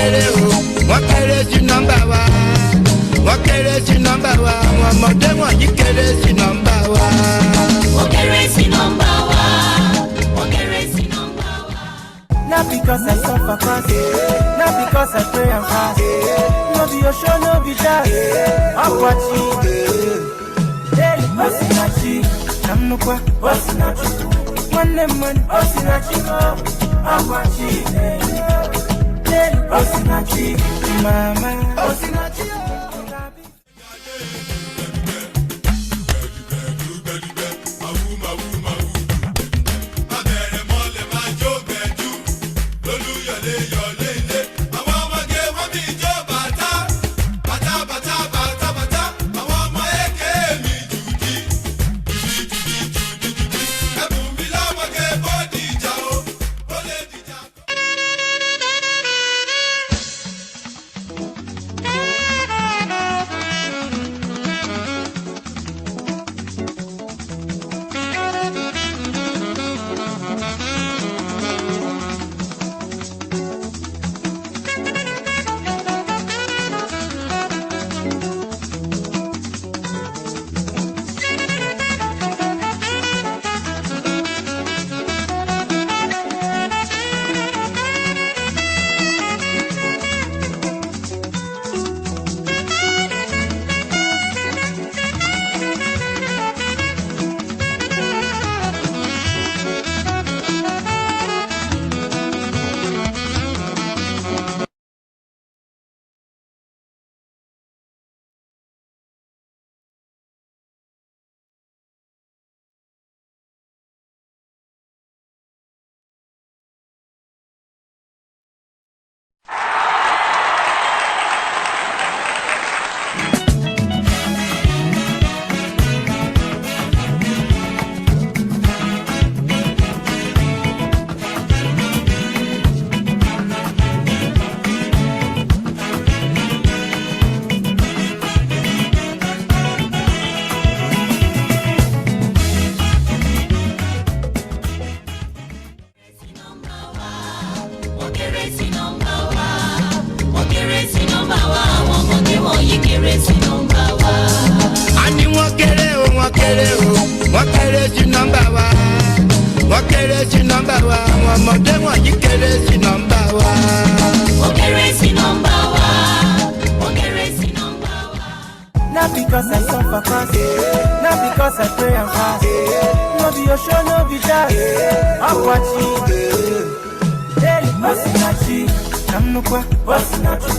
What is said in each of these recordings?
kéré o, wọ́n kéré sí nọ́mbà wa. Wọ́n kéré sí nọ́mbà wa, àwọn ọmọdé wọ̀nyí kéré sí nọ́mbà wa. Wọ́n kéré sí nọ́mbà wa. Wọ́n kéré sí nọ́mbà wa. Not because I suffer fast, not because I pray and fast. No be your show, no be that. I'm watching. Hey, Osinachi, I'm no kwa, Osinachi. Man, Osinachi, I'm watching. Hey, Osinachi, mama, Osinachi. Wọ́n kéré sí nọ́mbà wa. Wọ́n kéré sí nọ́mbà wa, àwọn ọmọdé wọ̀nyí kéré sí nọ́mbà wa. Wọ́n kéré sí nọ́mbà wa. Wọ́n kéré sí nọ́mbà wa. Not because I suffer fast, not because I pray and fast. No be your show, no be that. I'm watching. Hey, Osinachi, I'm no kwa, Osinachi.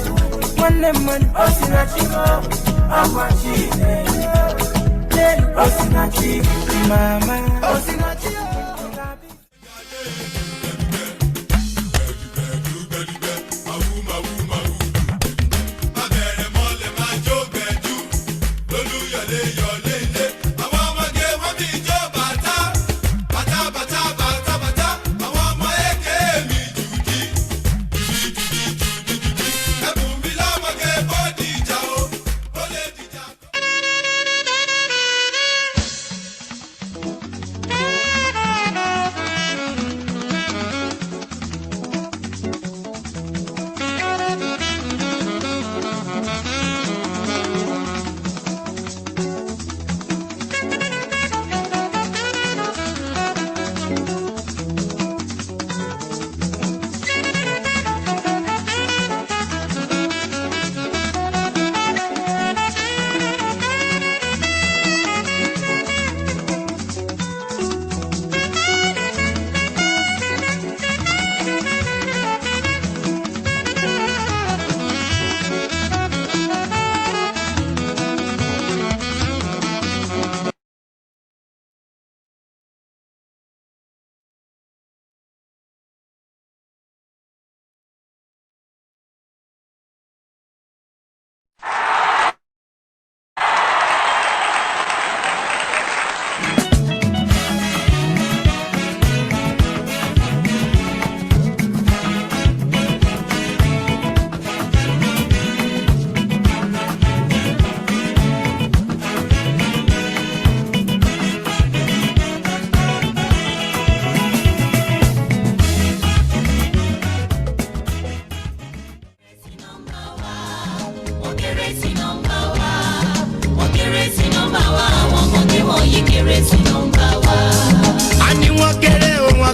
Man, Osinachi, I'm watching. Hey, Osinachi, mama, Osinachi.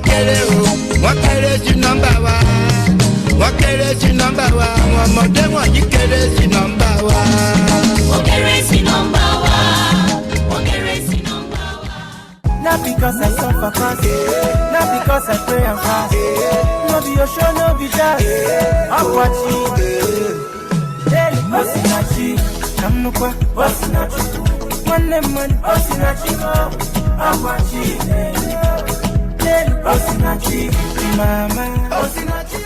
kéré o wọ́n kéré sí nọ́mbà wa wọ́n kéré sí nọ́mbà wa àwọn ọmọdé wọ̀nyí kéré sí nọ́mbà wa. wọ́n kéré sí nọ́mbà wa. wọ́n kéré sí nọ́mbà wa. Not because I suffer fast, not because I pray and fast. No be your show, no be that. I'm watching. Hey, Osinachi, I'm no qua, Osinachi. One, Osinachi, I'm watching. Hey, Osinachi, mama, Osinachi.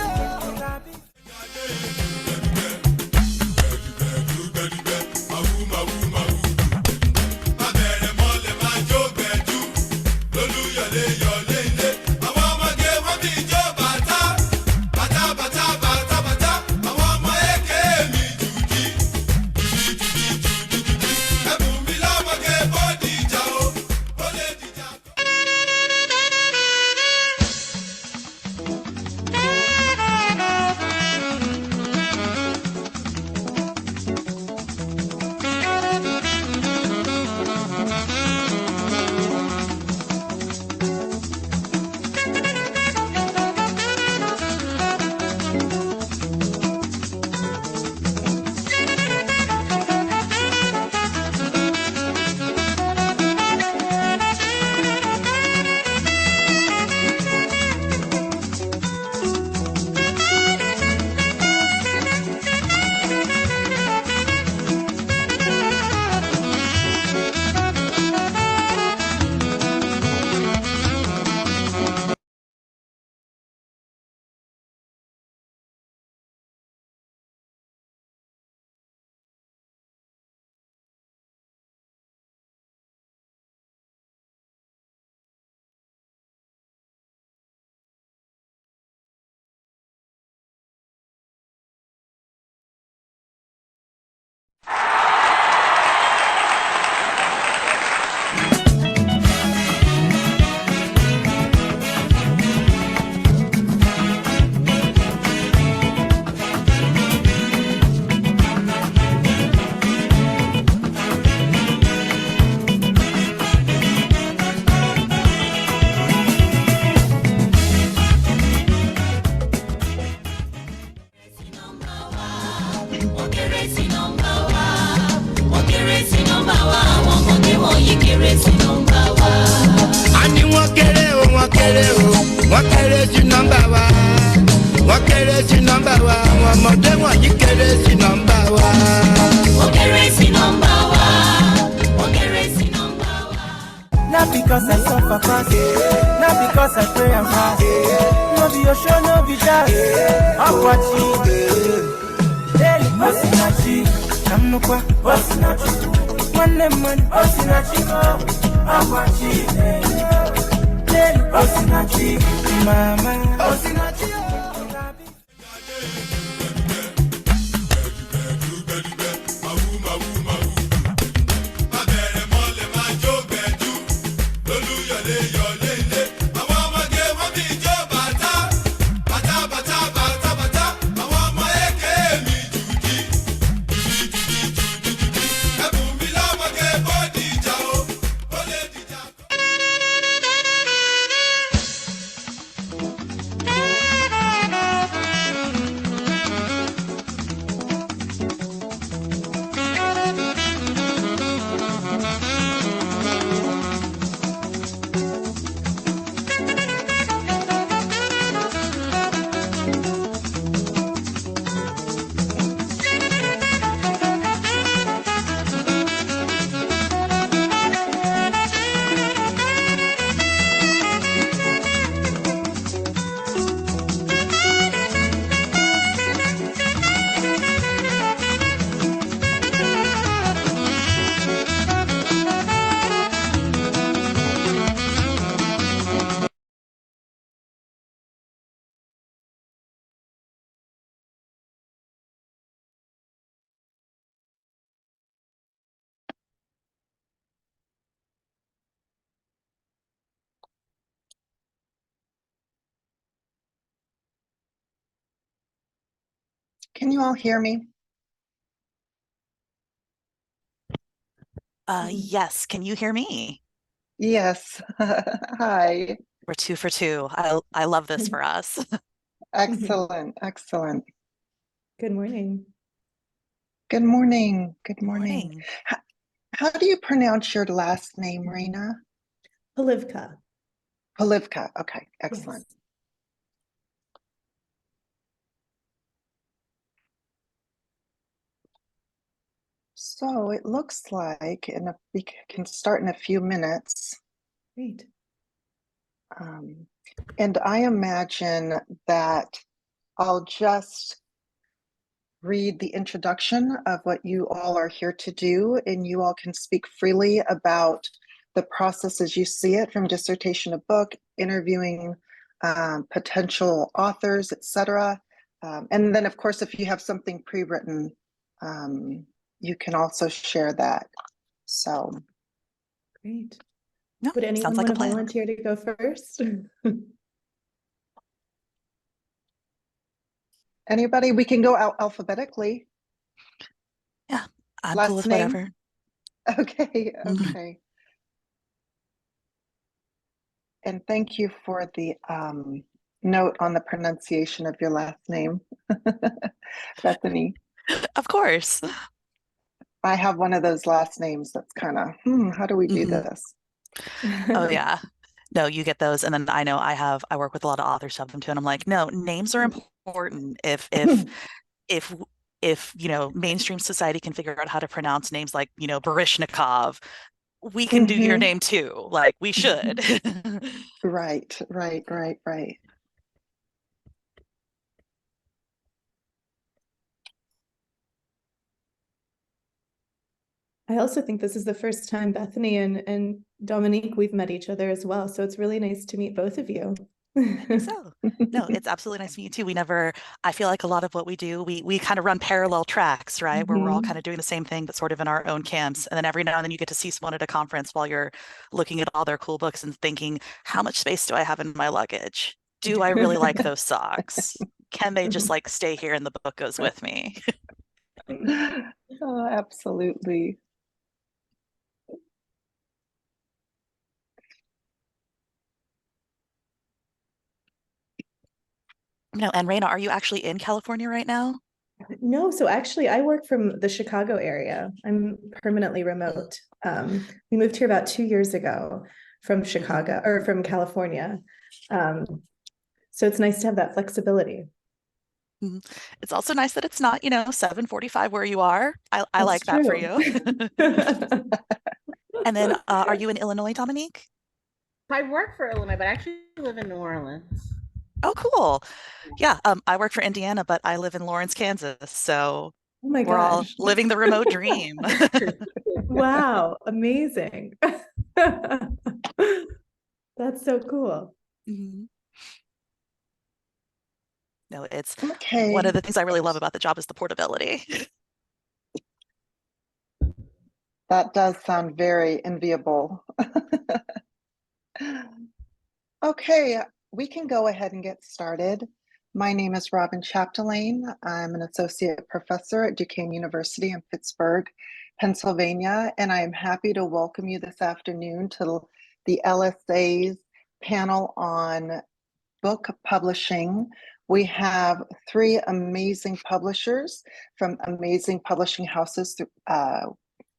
wọ́n kéré sí nọ́mbà wa. wọ́n kéré sí nọ́mbà wa. àwọn ọmọdé wọ̀nyí kéré sí nọ́mbà wa. a ní wọ́n kéré o wọ́n kéré sí nọ́mbà wa wọ́n kéré sí nọ́mbà wa àwọn ọmọdé wọ̀nyí kéré sí nọ́mbà wa. wọ́n kéré sí nọ́mbà wa. wọ́n kéré sí nọ́mbà wa. Not because I suffer fast, not because I pray and fast. No be your show, no be that. I'm watching. Hey, Osinachi, I'm no qua, Osinachi. One, Osinachi, I'm watching. Hey, Osinachi, mama, Osinachi. Can you all hear me? Yes. Can you hear me? Yes. Hi. We're 2 for 2. I love this for us. Excellent, excellent. Good morning. Good morning. Good morning. Morning. How do you pronounce your last name, Raina? Polivka. Polivka. Okay, excellent. Yes. So it looks like we can start in a few minutes. Great. And I imagine that I'll just read the introduction of what you all are here to do, and you all can speak freely about the process as you see it, from dissertation to book, interviewing potential authors, etc. And then, of course, if you have something pre-written, you can also share that. So Great. No, Would anyone sounds like want a to plan. volunteer to go first? anybody, we can go out alphabetically. Yeah, I'm Last cool with name? whatever. Okay, Mhm. okay. And thank you for the note on the pronunciation of your last name, Bethany. Of course. I have one of those last names that's kind of, how do we do Mhm. this? Oh yeah. No, you get those, and then I know I work with a lot of authors of them too, and I'm like, no, names are important. If if mainstream society can figure out how to pronounce names like Baryshnikov, we can do your Mhm. name too. Like we should. Right, right, right, right. I also think this is the first time Bethany and Dominique, we've met each other as well. So it's really nice to meet both of you. I think so. No, it's absolutely nice to meet you too. I feel like a lot of what we do, we kind of run parallel tracks, right? Where we're all kind of doing the same thing, but sort of in our own camps. And then every now and then you get to see someone at a conference while you're looking at all their cool books and thinking, how much space do I have in my luggage? Do I really like those socks? Can they just like stay here and the book goes with me? Oh, absolutely. And Raina, are you actually in California right now? No, so actually I work from the Chicago area. I'm permanently remote. We moved here about 2 years ago from Chicago or from California. So it's nice to have that flexibility. Mhm. It's also nice that it's not, 7:45 where you are. I That's like that for true. you. And then are you in Illinois, Dominique? I work for Illinois, but I actually live in New Orleans. Oh, cool. Yeah, I work for Indiana, but I live in Lawrence, Kansas. So Oh my we're all gosh. living the remote dream. Wow, amazing. That's so cool. Mhm. No, it's one Okay. of the things I really love about the job is the portability. That does sound very enviable. Okay, we can go ahead and get started. My name is Robin Chapdelaine. I'm an associate professor at Duquesne University in Pittsburgh, Pennsylvania, and I am happy to welcome you this afternoon to the LSA's panel on book publishing. We have three amazing publishers from amazing publishing houses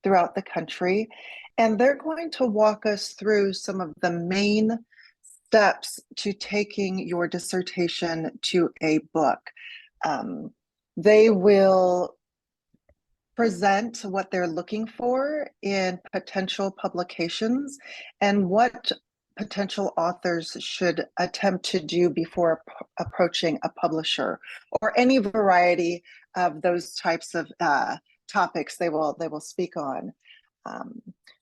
throughout the country, and they're going to walk us through some of the main steps to taking your dissertation to a book. They will present what they're looking for in potential publications and what potential authors should attempt to do before approaching a publisher, or any variety of those types of topics they will speak on.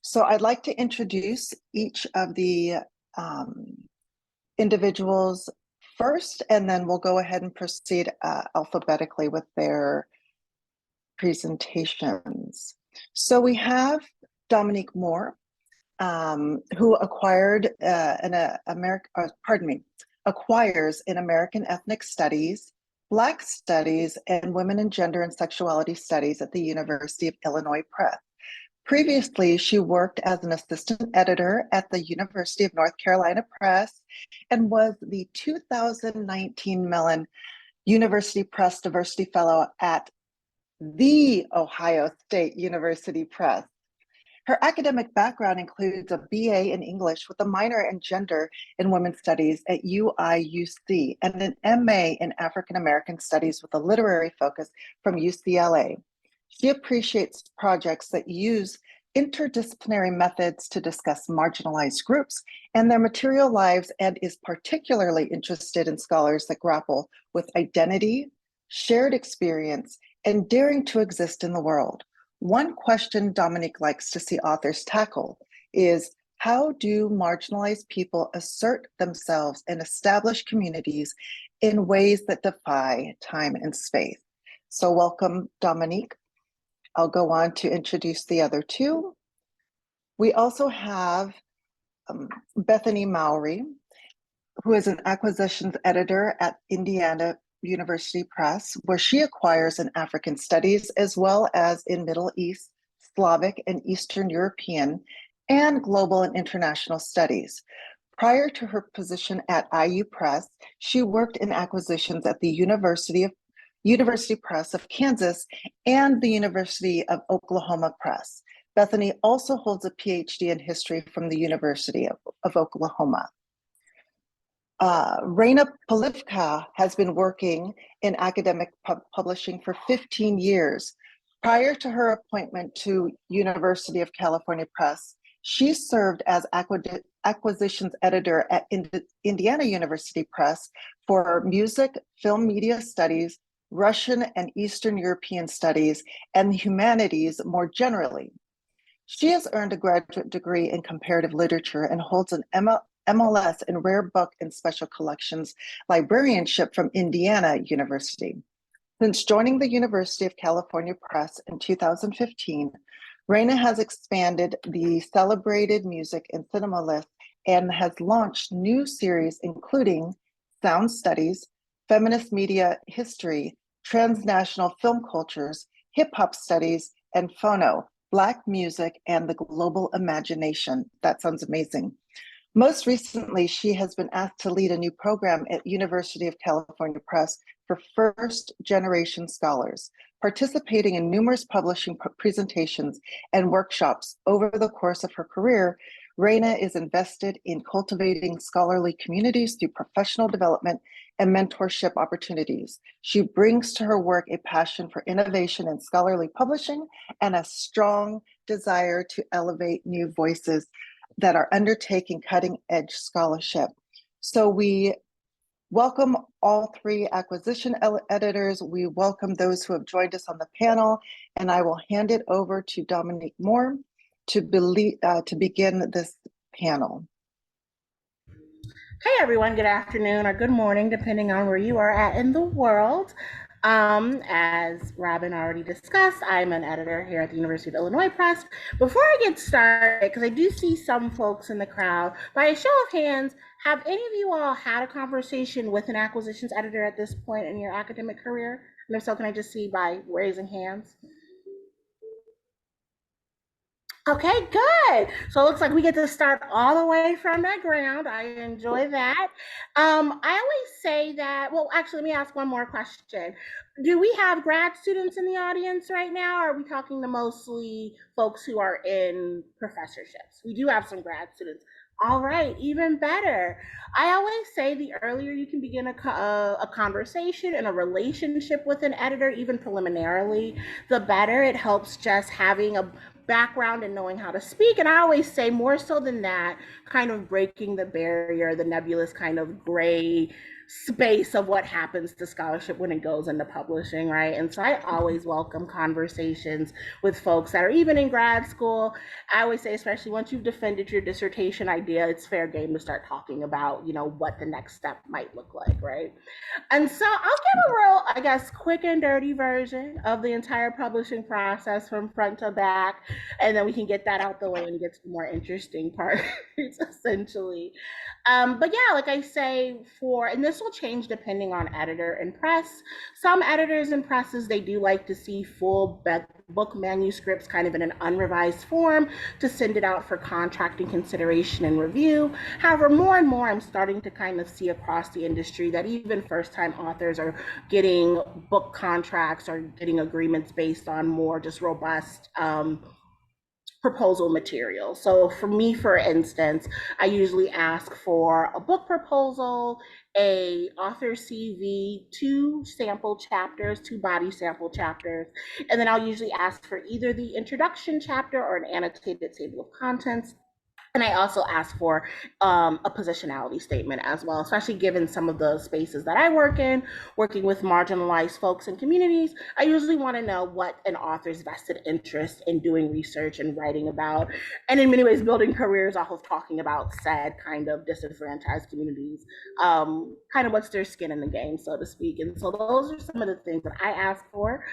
So I'd like to introduce each of the individuals first, and then we'll go ahead and proceed alphabetically with their presentations. So we have Dominique Moore, who acquired acquires in American Ethnic Studies, Black Studies, and Women and Gender and Sexuality Studies at the University of Illinois Press. Previously, she worked as an assistant editor at the University of North Carolina Press and was the 2019 Mellon University Press Diversity Fellow at the Ohio State University Press. Her academic background includes a BA in English with a minor in Gender and Women's Studies at UIUC and an MA in African American Studies with a literary focus from UCLA. She appreciates projects that use interdisciplinary methods to discuss marginalized groups and their material lives, and is particularly interested in scholars that grapple with identity, shared experience, and daring to exist in the world. One question Dominique likes to see authors tackle is, how do marginalized people assert themselves and establish communities in ways that defy time and space? So welcome, Dominique. I'll go on to introduce the other two. We also have Bethany Mowry, who is an acquisitions editor at Indiana University Press, where she acquires in African studies as well as in Middle East, Slavic, and Eastern European, and global and international studies. Prior to her position at IU Press, she worked in acquisitions at the University Press of Kansas and the University of Oklahoma Press. Bethany also holds a PhD in history from the University of Oklahoma. Raina Polivka has been working in academic publishing for 15 years. Prior to her appointment to University of California Press, she served as acquisitions editor at Indiana University Press for music, film media studies, Russian and Eastern European studies, and the humanities more generally. She has earned a graduate degree in comparative literature and holds an MLS in Rare Book and Special Collections librarianship from Indiana University. Since joining the University of California Press in 2015, Raina has expanded the celebrated music and cinema list and has launched new series including Sound Studies, Feminist Media History, Transnational Film Cultures, Hip Hop Studies, and Phono, Black Music and the Global Imagination. That sounds amazing. Most recently, she has been asked to lead a new program at University of California Press for first-generation scholars, participating in numerous publishing presentations and workshops over the course of her career. Raina is invested in cultivating scholarly communities through professional development and mentorship opportunities. She brings to her work a passion for innovation in scholarly publishing and a strong desire to elevate new voices that are undertaking cutting-edge scholarship. So we welcome all three acquisition editors. We welcome those who have joined us on the panel, and I will hand it over to Dominique Moore to begin this panel. Hey everyone, good afternoon or good morning, depending on where you are at in the world. As Robin already discussed, I'm an editor here at the University of Illinois Press. Before I get started, because I do see some folks in the crowd, by a show of hands, have any of you all had a conversation with an acquisitions editor at this point in your academic career? And if so, can I just see by raising hands? Okay, good. So it looks like we get to start all the way from the ground. I enjoy that. I always say that, well, actually, let me ask one more question. Do we have grad students in the audience right now? Or are we talking to mostly folks who are in professorships? We do have some grad students. All right, even better. I always say the earlier you can begin a conversation and a relationship with an editor, even preliminarily, the better. It helps just having a background and knowing how to speak. And I always say more so than that, kind of breaking the barrier, the nebulous kind of gray space of what happens to scholarship when it goes into publishing, right? And so I always welcome conversations with folks that are even in grad school. I always say, especially once you've defended your dissertation idea, it's fair game to start talking about, you know, what the next step might look like, right? And so I'll give a real, I guess, quick and dirty version of the entire publishing process from front to back, and then we can get that out the way and get to the more interesting parts, essentially. But yeah, like I say, and this will change depending on editor and press. Some editors and presses, they do like to see full book manuscripts kind of in an unrevised form to send it out for contracting consideration and review. However, more and more I'm starting to kind of see across the industry that even first-time authors are getting book contracts or getting agreements based on more just robust proposal material. So for me, for instance, I usually ask for a book proposal, a author CV, two sample chapters, two body sample chapters, and then I'll usually ask for either the introduction chapter or an annotated table of contents. And I also ask for a positionality statement as well, especially given some of the spaces that I work in, working with marginalized folks and communities. I usually want to know what an author's vested interest in doing research and writing about, and in many ways building careers off of talking about said kind of disenfranchised communities. Kind of what's their skin in the game, so to speak. And so those are some of the things that I ask for.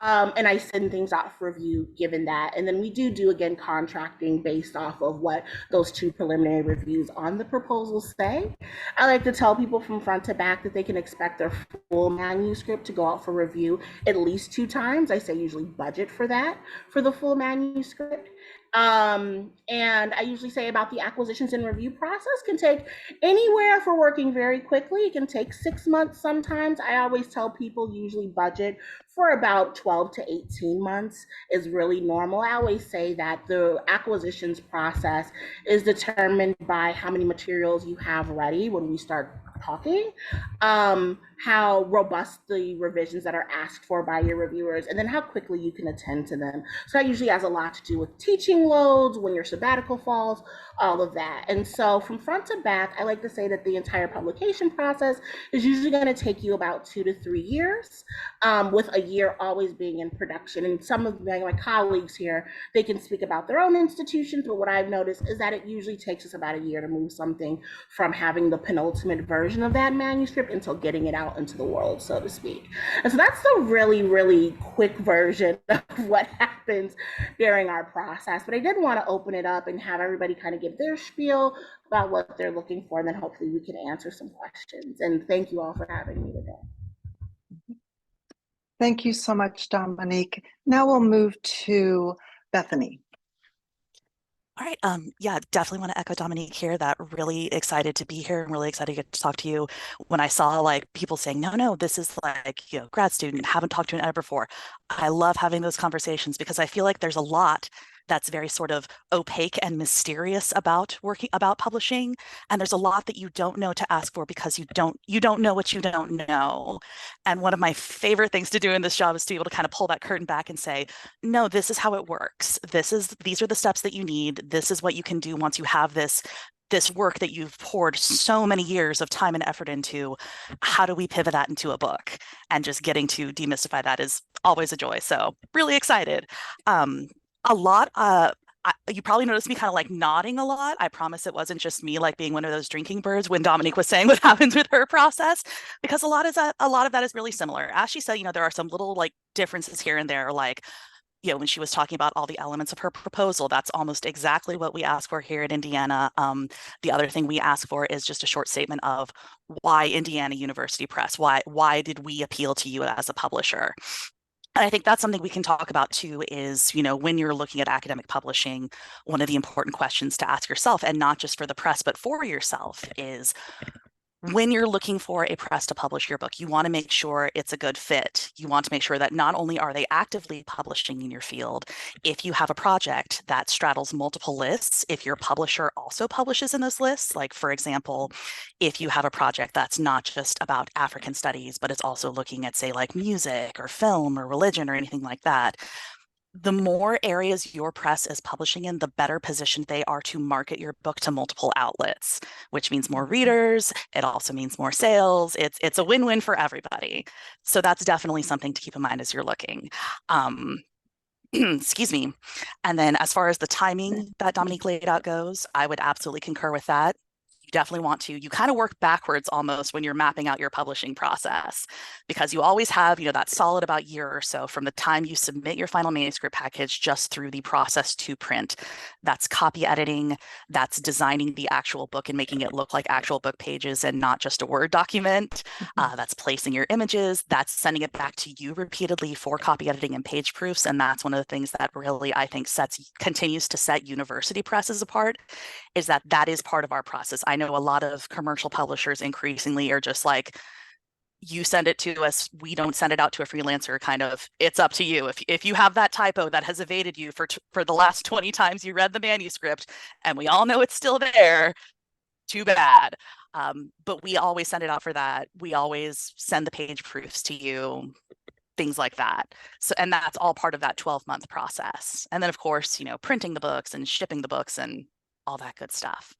And I send things out for review given that. And then we do again contracting based off of what those two preliminary reviews on the proposals say. I like to tell people from front to back that they can expect their full manuscript to go out for review at least 2 times. I say usually budget for that for the full manuscript. And I usually say about the acquisitions and review process can take anywhere, for working very quickly, it can take 6 months sometimes. I always tell people usually budget for about 12 to 18 months is really normal. I always say that the acquisitions process is determined by how many materials you have ready when we start talking, how robust the revisions that are asked for by your reviewers, and then how quickly you can attend to them. So that usually has a lot to do with teaching loads, when your sabbatical falls, all of that. And so from front to back, I like to say that the entire publication process is usually going to take you about 2 to 3 years, with a year always being in production. And some of my colleagues here, they can speak about their own institutions, but what I've noticed is that it usually takes us about a year to move something from having the penultimate version of that manuscript until getting it out into the world, so to speak. And so that's the really quick version of what happens during our process. But I did want to open it up and have everybody kind of give their spiel about what they're looking for, and then hopefully we can answer some questions. And thank you all for having me today. Thank you so much, Dominique. Now we'll move to Bethany. All right. Yeah, definitely want to echo Dominique here, that really excited to be here and really excited to get to talk to you. When I saw like people saying, no, this is like, grad student, haven't talked to an editor before. I love having those conversations because I feel like there's a lot that's very sort of opaque and mysterious about publishing. And there's a lot that you don't know to ask for because you don't know what you don't know. And one of my favorite things to do in this job is to be able to kind of pull that curtain back and say, no, this is how it works. These are the steps that you need. This is what you can do once you have this work that you've poured so many years of time and effort into. How do we pivot that into a book? And just getting to demystify that is always a joy. So really excited. You probably noticed me kind of like nodding a lot. I promise it wasn't just me like being one of those drinking birds when Dominique was saying what happens with her process, because a lot of that is really similar. As she said, there are some little like differences here and there, like when she was talking about all the elements of her proposal, that's almost exactly what we ask for here at Indiana. The other thing we ask for is just a short statement of why Indiana University Press, why did we appeal to you as a publisher? And I think that's something we can talk about too, is, when you're looking at academic publishing, one of the important questions to ask yourself, and not just for the press, but for yourself, is when you're looking for a press to publish your book, you want to make sure it's a good fit. You want to make sure that not only are they actively publishing in your field, if you have a project that straddles multiple lists, if your publisher also publishes in those lists, like for example, if you have a project that's not just about African studies, but it's also looking at, say, like music or film or religion or anything like that, the more areas your press is publishing in, the better positioned they are to market your book to multiple outlets, which means more readers. It also means more sales. It's a win-win for everybody. So that's definitely something to keep in mind as you're looking. Excuse me. And then as far as the timing that Dominique laid out goes, I would absolutely concur with that. You definitely want to, you kind of work backwards almost when you're mapping out your publishing process, because you always have, that solid about year or so from the time you submit your final manuscript package just through the process to print. That's copy editing, that's designing the actual book and making it look like actual book pages and not just a Word document. That's placing your images, that's sending it back to you repeatedly for copy editing and page proofs. And that's one of the things that really, I think, continues to set university presses apart, is that is part of our process. I know a lot of commercial publishers increasingly are just like, you send it to us, we don't send it out to a freelancer, kind of, it's up to you. If you have that typo that has evaded you for the last 20 times you read the manuscript, and we all know it's still there, too bad. But we always send it out for that. We always send the page proofs to you, things like that. So, and that's all part of that 12-month process. And then of course, printing the books and shipping the books and all that good stuff.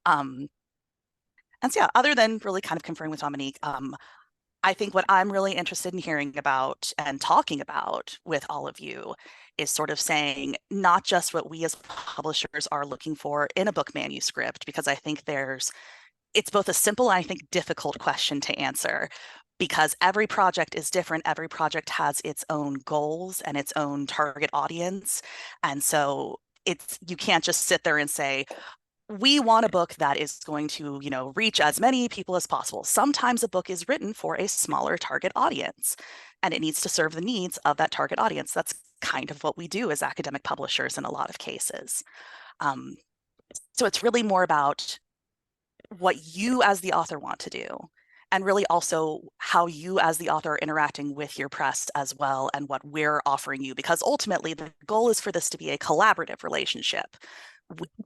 And so yeah, other than really kind of conferring with Dominique, I think what I'm really interested in hearing about and talking about with all of you is sort of saying not just what we as publishers are looking for in a book manuscript, because I think it's both a simple and I think difficult question to answer, because every project is different. Every project has its own goals and its own target audience. And so you can't just sit there and say, we want a book that is going to, reach as many people as possible. Sometimes a book is written for a smaller target audience, and it needs to serve the needs of that target audience. That's kind of what we do as academic publishers in a lot of cases. So it's really more about what you as the author want to do, and really also how you as the author are interacting with your press as well, and what we're offering you, because ultimately the goal is for this to be a collaborative relationship.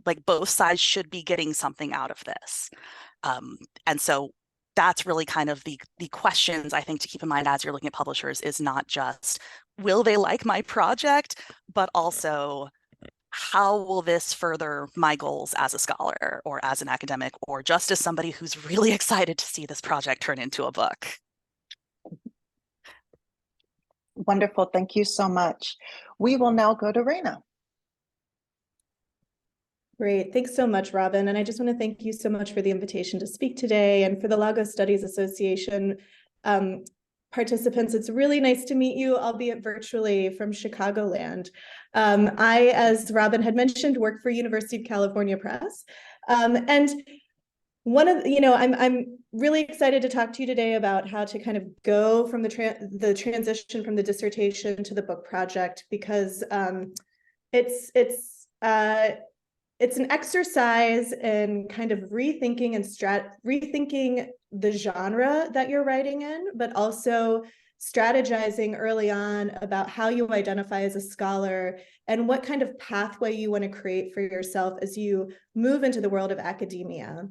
Like both sides should be getting something out of this. And so that's really kind of the questions I think to keep in mind as you're looking at publishers, is not just, will they like my project, but also, how will this further my goals as a scholar or as an academic, or just as somebody who's really excited to see this project turn into a book? Wonderful. Thank you so much. We will now go to Raina. Great. Thanks so much, Robin. And I just want to thank you so much for the invitation to speak today, and for the Lagos Studies Association participants. It's really nice to meet you, albeit virtually, from Chicagoland. I, as Robin had mentioned, work for University of California Press. And one of, I'm really excited to talk to you today about how to kind of go from the transition from the dissertation to the book project, because it's an exercise in kind of rethinking the genre that you're writing in, but also strategizing early on about how you identify as a scholar and what kind of pathway you want to create for yourself as you move into the world of academia.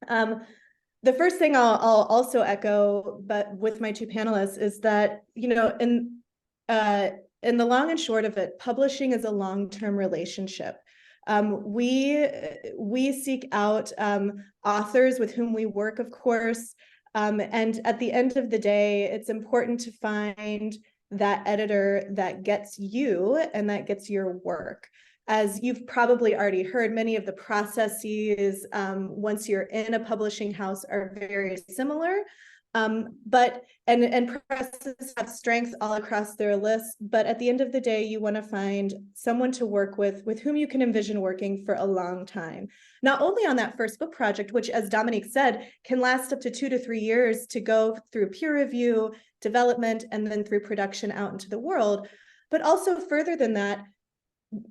The first thing I'll also echo, but with my two panelists, is that, in the long and short of it, publishing is a long-term relationship. We seek out authors with whom we work, of course, and at the end of the day, it's important to find that editor that gets you and that gets your work. As you've probably already heard, many of the processes once you're in a publishing house are very similar. But presses have strengths all across their list, but at the end of the day, you want to find someone to work with whom you can envision working for a long time. Not only on that first book project, which, as Dominique said, can last up to 2 to 3 years to go through peer review, development, and then through production out into the world, but also further than that,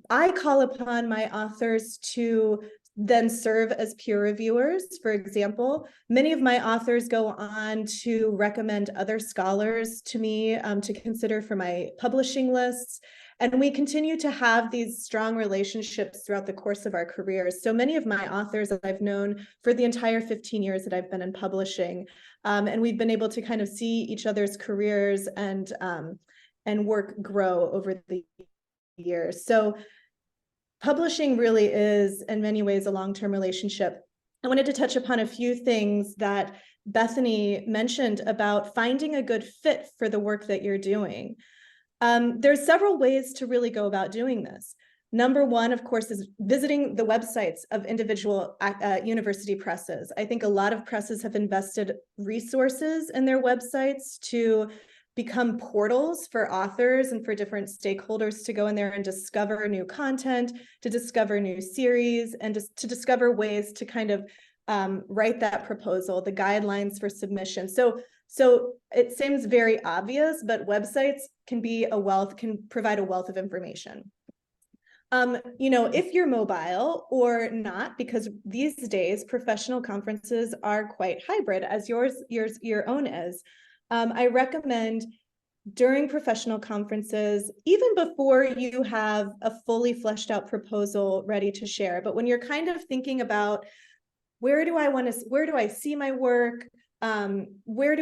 I call upon my authors to then serve as peer reviewers. For example, many of my authors go on to recommend other scholars to me to consider for my publishing lists. And we continue to have these strong relationships throughout the course of our careers. So many of my authors I've known for the entire 15 years that I've been in publishing. And we've been able to kind of see each other's careers and work grow over the years. So publishing really is, in many ways, a long-term relationship. I wanted to touch upon a few things that Bethany mentioned about finding a good fit for the work that you're doing. There's several ways to really go about doing this. Number one, of course, is visiting the websites of individual university presses. I think a lot of presses have invested resources in their websites to become portals for authors and for different stakeholders to go in there and discover new content, to discover new series, and to discover ways to kind of write that proposal, the guidelines for submission. So it seems very obvious, but websites can provide a wealth of information. If you're mobile or not, because these days professional conferences are quite hybrid, as your own is. I recommend during professional conferences, even before you have a fully fleshed out proposal ready to share, but when you're kind of thinking about where do I see my work? What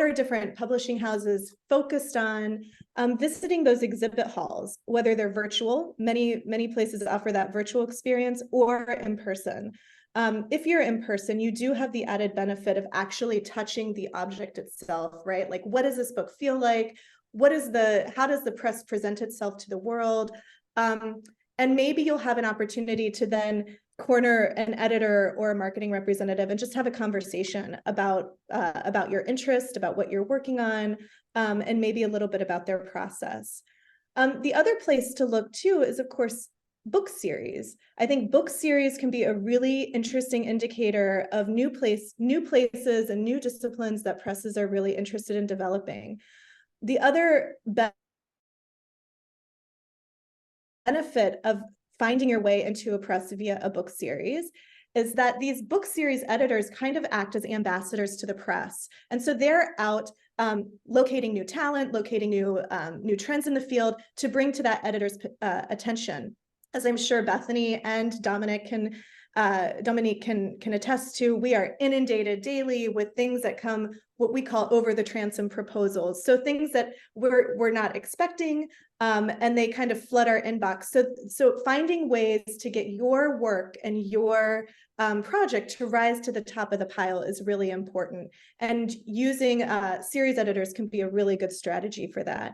are different publishing houses focused on? Visiting those exhibit halls, whether they're virtual, many places offer that virtual experience, or in person. If you're in person, you do have the added benefit of actually touching the object itself, right? Like, what does this book feel like? How does the press present itself to the world? And maybe you'll have an opportunity to then corner an editor or a marketing representative and just have a conversation about your interest, about what you're working on, and maybe a little bit about their process. The other place to look too is, of course, book series. I think book series can be a really interesting indicator of new places and new disciplines that presses are really interested in developing. The other benefit of finding your way into a press via a book series is that these book series editors kind of act as ambassadors to the press. And so they're out locating new talent, locating new trends in the field to bring to that editor's attention. As I'm sure Bethany and Dominique can attest to, we are inundated daily with things that come, what we call over the transom proposals. So things that we're not expecting, and they kind of flood our inbox. So finding ways to get your work and your project to rise to the top of the pile is really important. And using series editors can be a really good strategy for that.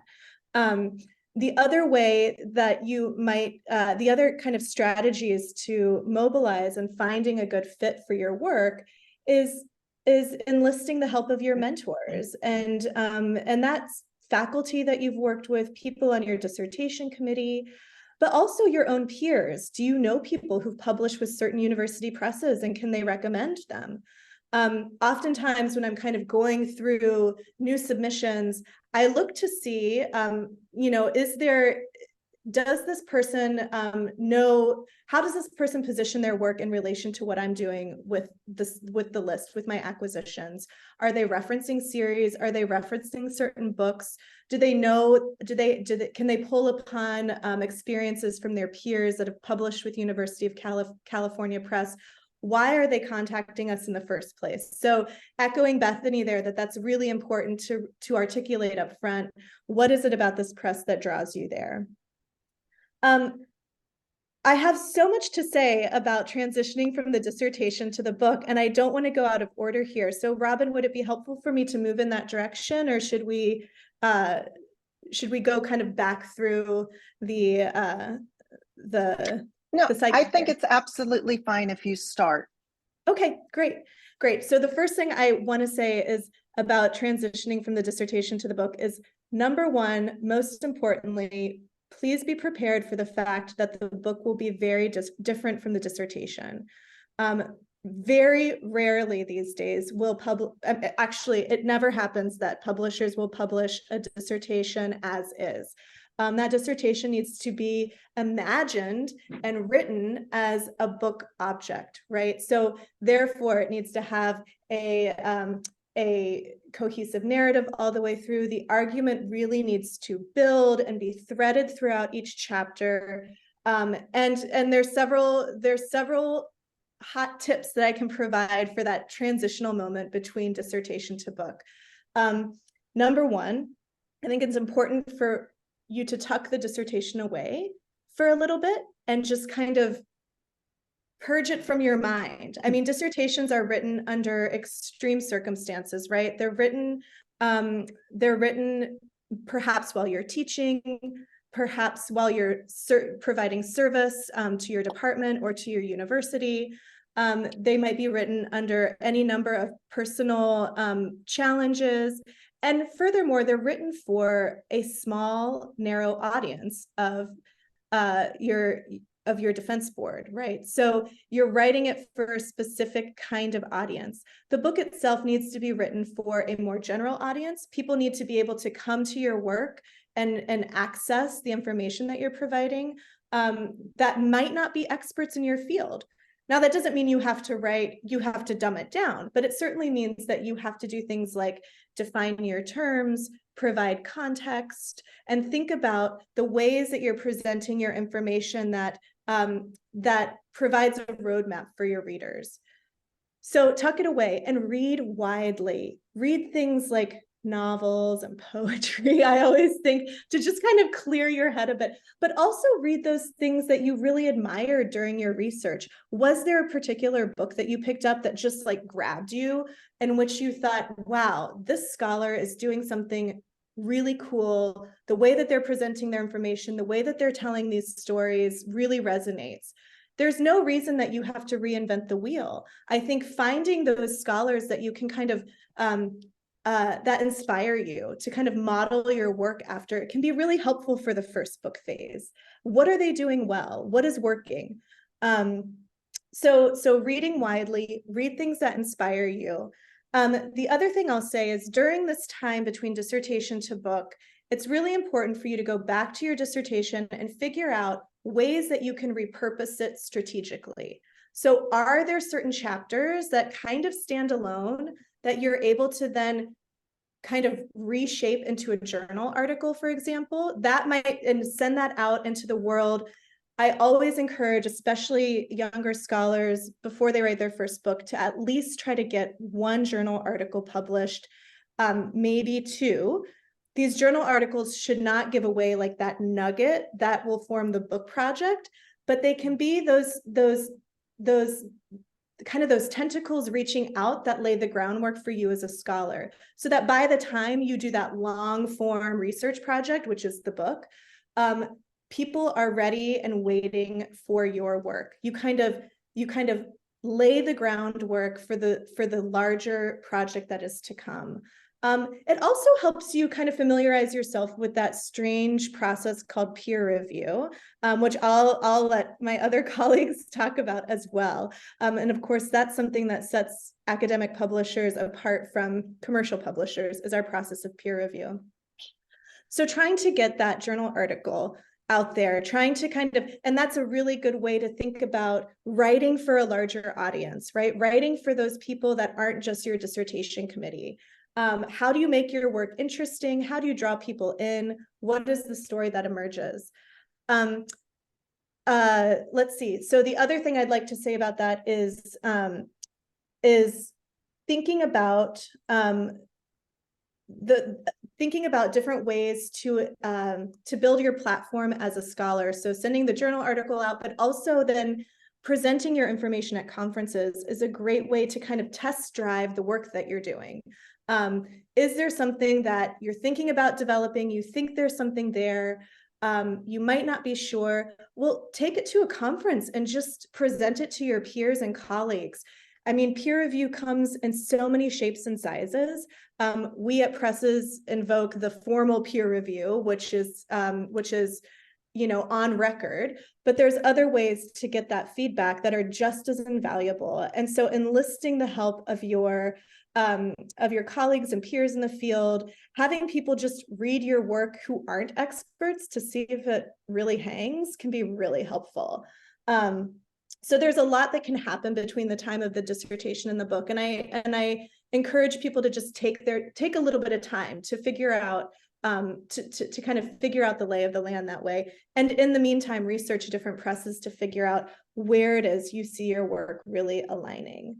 The other way that you might, the other kind of strategies to mobilize and finding a good fit for your work is enlisting the help of your mentors, and that's faculty that you've worked with, people on your dissertation committee, but also your own peers. Do you know people who've published with certain university presses, and can they recommend them? Oftentimes when I'm kind of going through new submissions, I look to see, does this person how does this person position their work in relation to what I'm doing with the list, with my acquisitions? Are they referencing series? Are they referencing certain books? Do they know, can they pull upon experiences from their peers that have published with University of California Press? Why are they contacting us in the first place? So echoing Bethany there, that's really important to articulate up front. What is it about this press that draws you there? I have so much to say about transitioning from the dissertation to the book, and I don't want to go out of order here. So Robin, would it be helpful for me to move in that direction, or should we go kind of back through the No, cycle I think here? it's absolutely fine if you start. Okay, great. So the first thing I want to say is about transitioning from the dissertation to the book is, number one, most importantly, please be prepared for the fact that the book will be very different from the dissertation. Very rarely these days will actually, it never happens that publishers will publish a dissertation as is. That dissertation needs to be imagined and written as a book object, right? So therefore it needs to have a cohesive narrative all the way through. The argument really needs to build and be threaded throughout each chapter. And there's several hot tips that I can provide for that transitional moment between dissertation to book. Number one, I think it's important for you to tuck the dissertation away for a little bit and just kind of purge it from your mind. I mean, dissertations are written under extreme circumstances, right? They're written perhaps while you're teaching. perhaps while you're providing service to your department or to your university. They might be written under any number of personal challenges. And furthermore, they're written for a small, narrow audience of your defense board, right? So you're writing it for a specific kind of audience. The book itself needs to be written for a more general audience. People need to be able to come to your work and access the information that you're providing that might not be experts in your field. Now, that doesn't mean you have to dumb it down, but it certainly means that you have to do things like define your terms, provide context, and think about the ways that you're presenting your information that provides a roadmap for your readers. So tuck it away and read widely. Read things like novels and poetry. I always think to just kind of clear your head a bit, but also read those things that you really admired during your research. Was there a particular book that you picked up that just like grabbed you, in which you thought, wow, this scholar is doing something really cool. The way that they're presenting their information, the way that they're telling these stories really resonates. There's no reason that you have to reinvent the wheel. I think finding those scholars that you can kind of that inspire you to kind of model your work after, it can be really helpful for the first book phase. What are they doing well? What is working? So reading widely, read things that inspire you. The other thing I'll say is during this time between dissertation to book, it's really important for you to go back to your dissertation and figure out ways that you can repurpose it strategically. So are there certain chapters that kind of stand alone that you're able to then kind of reshape into a journal article, for example, that might, and send that out into the world. I always encourage, especially younger scholars, before they write their first book, to at least try to get one journal article published, maybe two. These journal articles should not give away like that nugget that will form the book project, but they can be those kind of those tentacles reaching out that lay the groundwork for you as a scholar, so that by the time you do that long form research project, which is the book, people are ready and waiting for your work. You kind of lay the groundwork for the larger project that is to come. It also helps you kind of familiarize yourself with that strange process called peer review, which I'll let my other colleagues talk about as well. And of course, that's something that sets academic publishers apart from commercial publishers, is our process of peer review. So trying to get that journal article out there, trying to kind of, and that's a really good way to think about writing for a larger audience, right? Writing for those people that aren't just your dissertation committee. How do you make your work interesting? How do you draw people in? What is the story that emerges? Let's see. So the other thing I'd like to say about that is thinking about different ways to build your platform as a scholar. So sending the journal article out, but also then presenting your information at conferences is a great way to kind of test drive the work that you're doing. Is there something that you're thinking about developing? You think there's something there. You might not be sure. Well, take it to a conference and just present it to your peers and colleagues. I mean, peer review comes in so many shapes and sizes. We at Presses invoke the formal peer review, which is on record, but there's other ways to get that feedback that are just as invaluable. And so enlisting the help of your colleagues and peers in the field, having people just read your work who aren't experts to see if it really hangs, can be really helpful. So there's a lot that can happen between the time of the dissertation and the book. And I encourage people to just take a little bit of time to figure out, to kind of figure out the lay of the land that way. And in the meantime, research different presses to figure out where it is you see your work really aligning.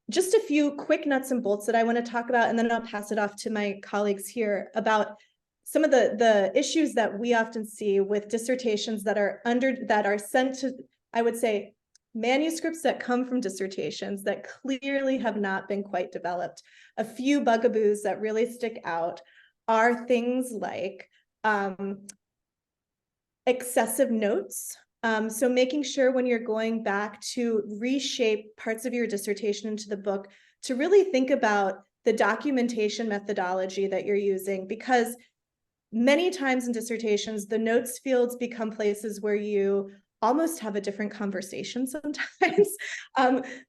Just a few quick nuts and bolts that I want to talk about, and then I'll pass it off to my colleagues here about some of the issues that we often see with dissertations that are sent to, I would say, manuscripts that come from dissertations that clearly have not been quite developed. A few bugaboos that really stick out are things like excessive notes. So making sure when you're going back to reshape parts of your dissertation into the book, to really think about the documentation methodology that you're using, because many times in dissertations, the notes fields become places where you almost have a different conversation sometimes.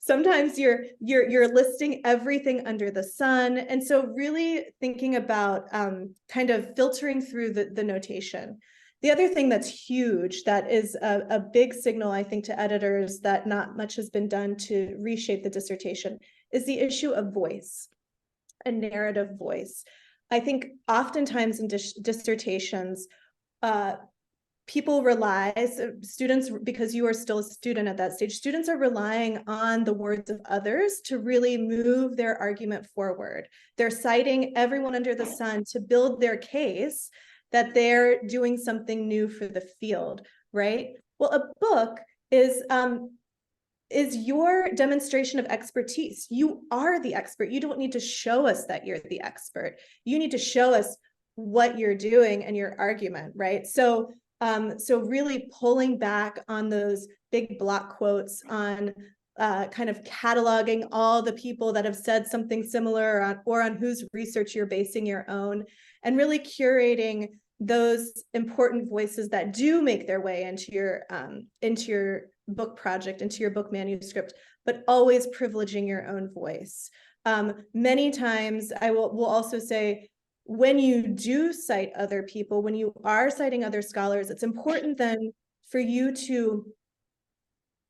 Sometimes you're listing everything under the sun. And so really thinking about kind of filtering through the notation. The other thing that's huge, that is a big signal, I think, to editors that not much has been done to reshape the dissertation, is the issue of voice and narrative voice. I think oftentimes in dissertations, people rely, students, because you are still a student at that stage, students are relying on the words of others to really move their argument forward. They're citing everyone under the sun to build their case that they're doing something new for the field, right? Well, a book is your demonstration of expertise. You are the expert. You don't need to show us that you're the expert. You need to show us what you're doing and your argument, right? So really pulling back on those big block quotes, on kind of cataloging all the people that have said something similar, or on whose research you're basing your own, and really curating those important voices that do make their way into your book project, into your book manuscript, but always privileging your own voice. Many times I will also say, when you do cite other people, when you are citing other scholars, it's important then for you to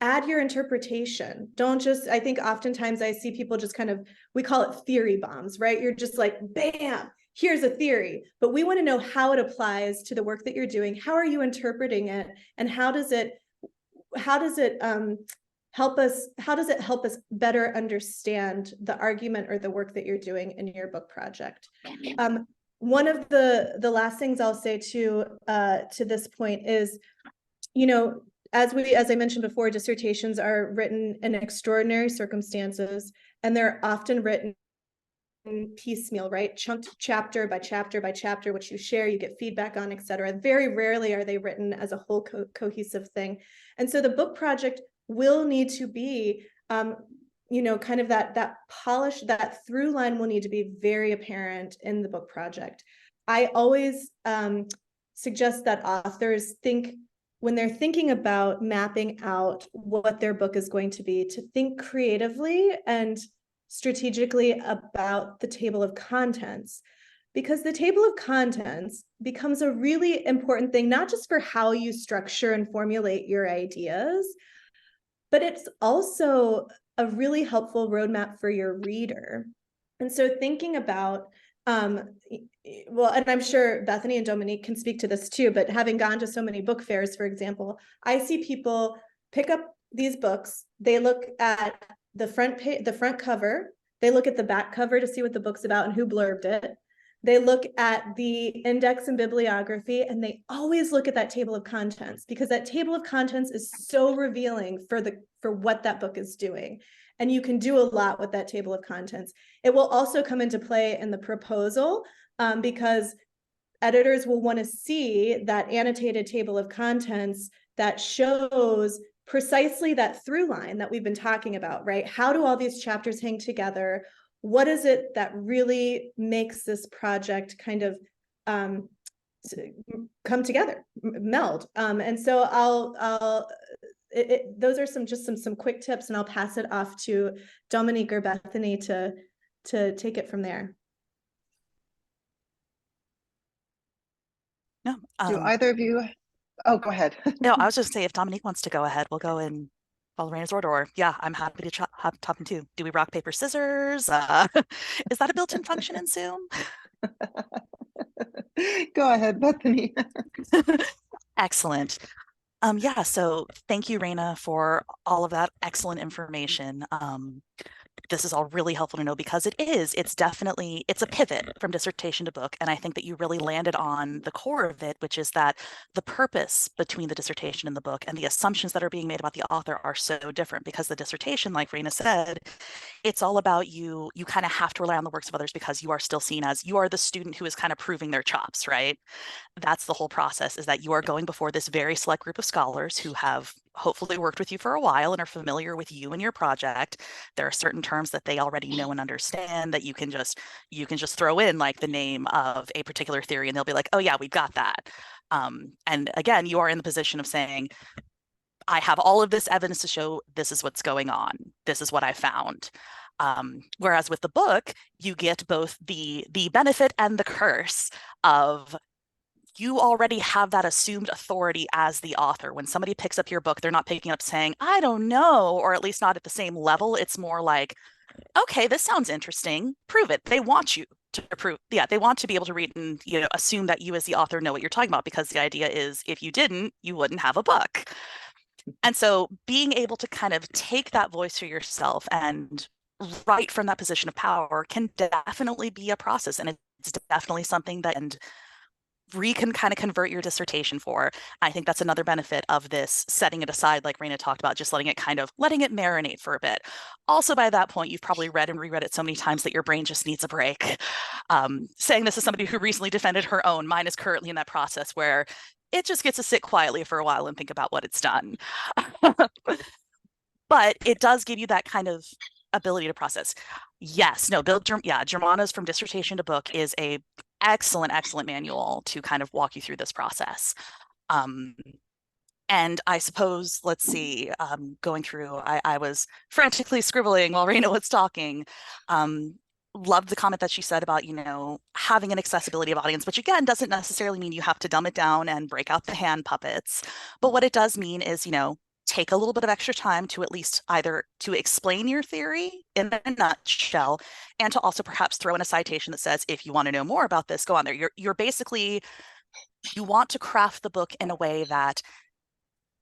add your interpretation. Don't just, I think oftentimes I see people just kind of, we call it theory bombs, right? You're just like, bam, here's a theory, but we want to know how it applies to the work that you're doing. How are you interpreting it? And how does it help us better understand the argument or the work that you're doing in your book project? One of the last things I'll say to this point is, as I mentioned before, dissertations are written in extraordinary circumstances, and they're often written piecemeal, right? Chunked chapter by chapter by chapter, which you share, you get feedback on, etc. Very rarely are they written as a whole cohesive thing. And so the book project will need to be, kind of that polish, that through line will need to be very apparent in the book project. I always suggest that authors think, when they're thinking about mapping out what their book is going to be, to think creatively and strategically about the table of contents, because the table of contents becomes a really important thing, not just for how you structure and formulate your ideas, but it's also a really helpful roadmap for your reader. And so thinking about, well, and I'm sure Bethany and Dominique can speak to this too, but having gone to so many book fairs, for example, I see people pick up these books, they look at the front cover, they look at the back cover to see what the book's about and who blurbed it. They look at the index and bibliography, and they always look at that table of contents, because that table of contents is so revealing for what that book is doing. And you can do a lot with that table of contents. It will also come into play in the proposal, because editors will want to see that annotated table of contents that shows precisely that through line that we've been talking about, right? How do all these chapters hang together? What is it that really makes this project kind of come together, meld? And so those are some quick tips, and I'll pass it off to Dominique or Bethany to take it from there. No, Do either of you? Oh, go ahead. No, I was just saying, if Dominique wants to go ahead, we'll go in follow Raina's order. Or yeah, I'm happy to top in too. Do we rock, paper, scissors? Is that a built-in function in Zoom? Go ahead, Bethany. Excellent. Yeah, so thank you, Raina, for all of that excellent information. this is all really helpful to know because it's definitely, it's a pivot from dissertation to book. And I think that you really landed on the core of it, which is that the purpose between the dissertation and the book and the assumptions that are being made about the author are so different, because the dissertation, like Raina said, it's all about you kind of have to rely on the works of others because you are still seen as, you are the student who is kind of proving their chops, right? That's the whole process, is that you are going before this very select group of scholars who have hopefully worked with you for a while and are familiar with you and your project. There are certain terms that they already know and understand that you can just throw in, like the name of a particular theory, and they'll be like, oh yeah, we've got that. And again, you are in the position of saying, I have all of this evidence to show this is what's going on. This is what I found. Whereas with the book, you get both the benefit and the curse of, you already have that assumed authority as the author. When somebody picks up your book, they're not picking up saying, I don't know, or at least not at the same level. It's more like, okay, this sounds interesting. Prove it. They want you to prove, yeah, they want to be able to read and, you know, assume that you as the author know what you're talking about, because the idea is if you didn't, you wouldn't have a book. And so being able to kind of take that voice for yourself and write from that position of power can definitely be a process. And it's definitely something that, and can kind of convert your dissertation for. I think that's another benefit of this, setting it aside, like Raina talked about, just letting it marinate for a bit. Also, by that point, you've probably read and reread it so many times that your brain just needs a break. Saying this as somebody who recently defended her own, mine is currently in that process where it just gets to sit quietly for a while and think about what it's done. But it does give you that kind of ability to process. Yes, no, Germana's From Dissertation to Book is a excellent manual to kind of walk you through this process. And I suppose, let's see, going through, I was frantically scribbling while Raina was talking. Loved the comment that she said about, you know, having an accessibility of audience, which again doesn't necessarily mean you have to dumb it down and break out the hand puppets. But what it does mean is, you know, take a little bit of extra time to at least either to explain your theory in a nutshell, and to also perhaps throw in a citation that says, if you want to know more about this, go on there. You're basically, you want to craft the book in a way that,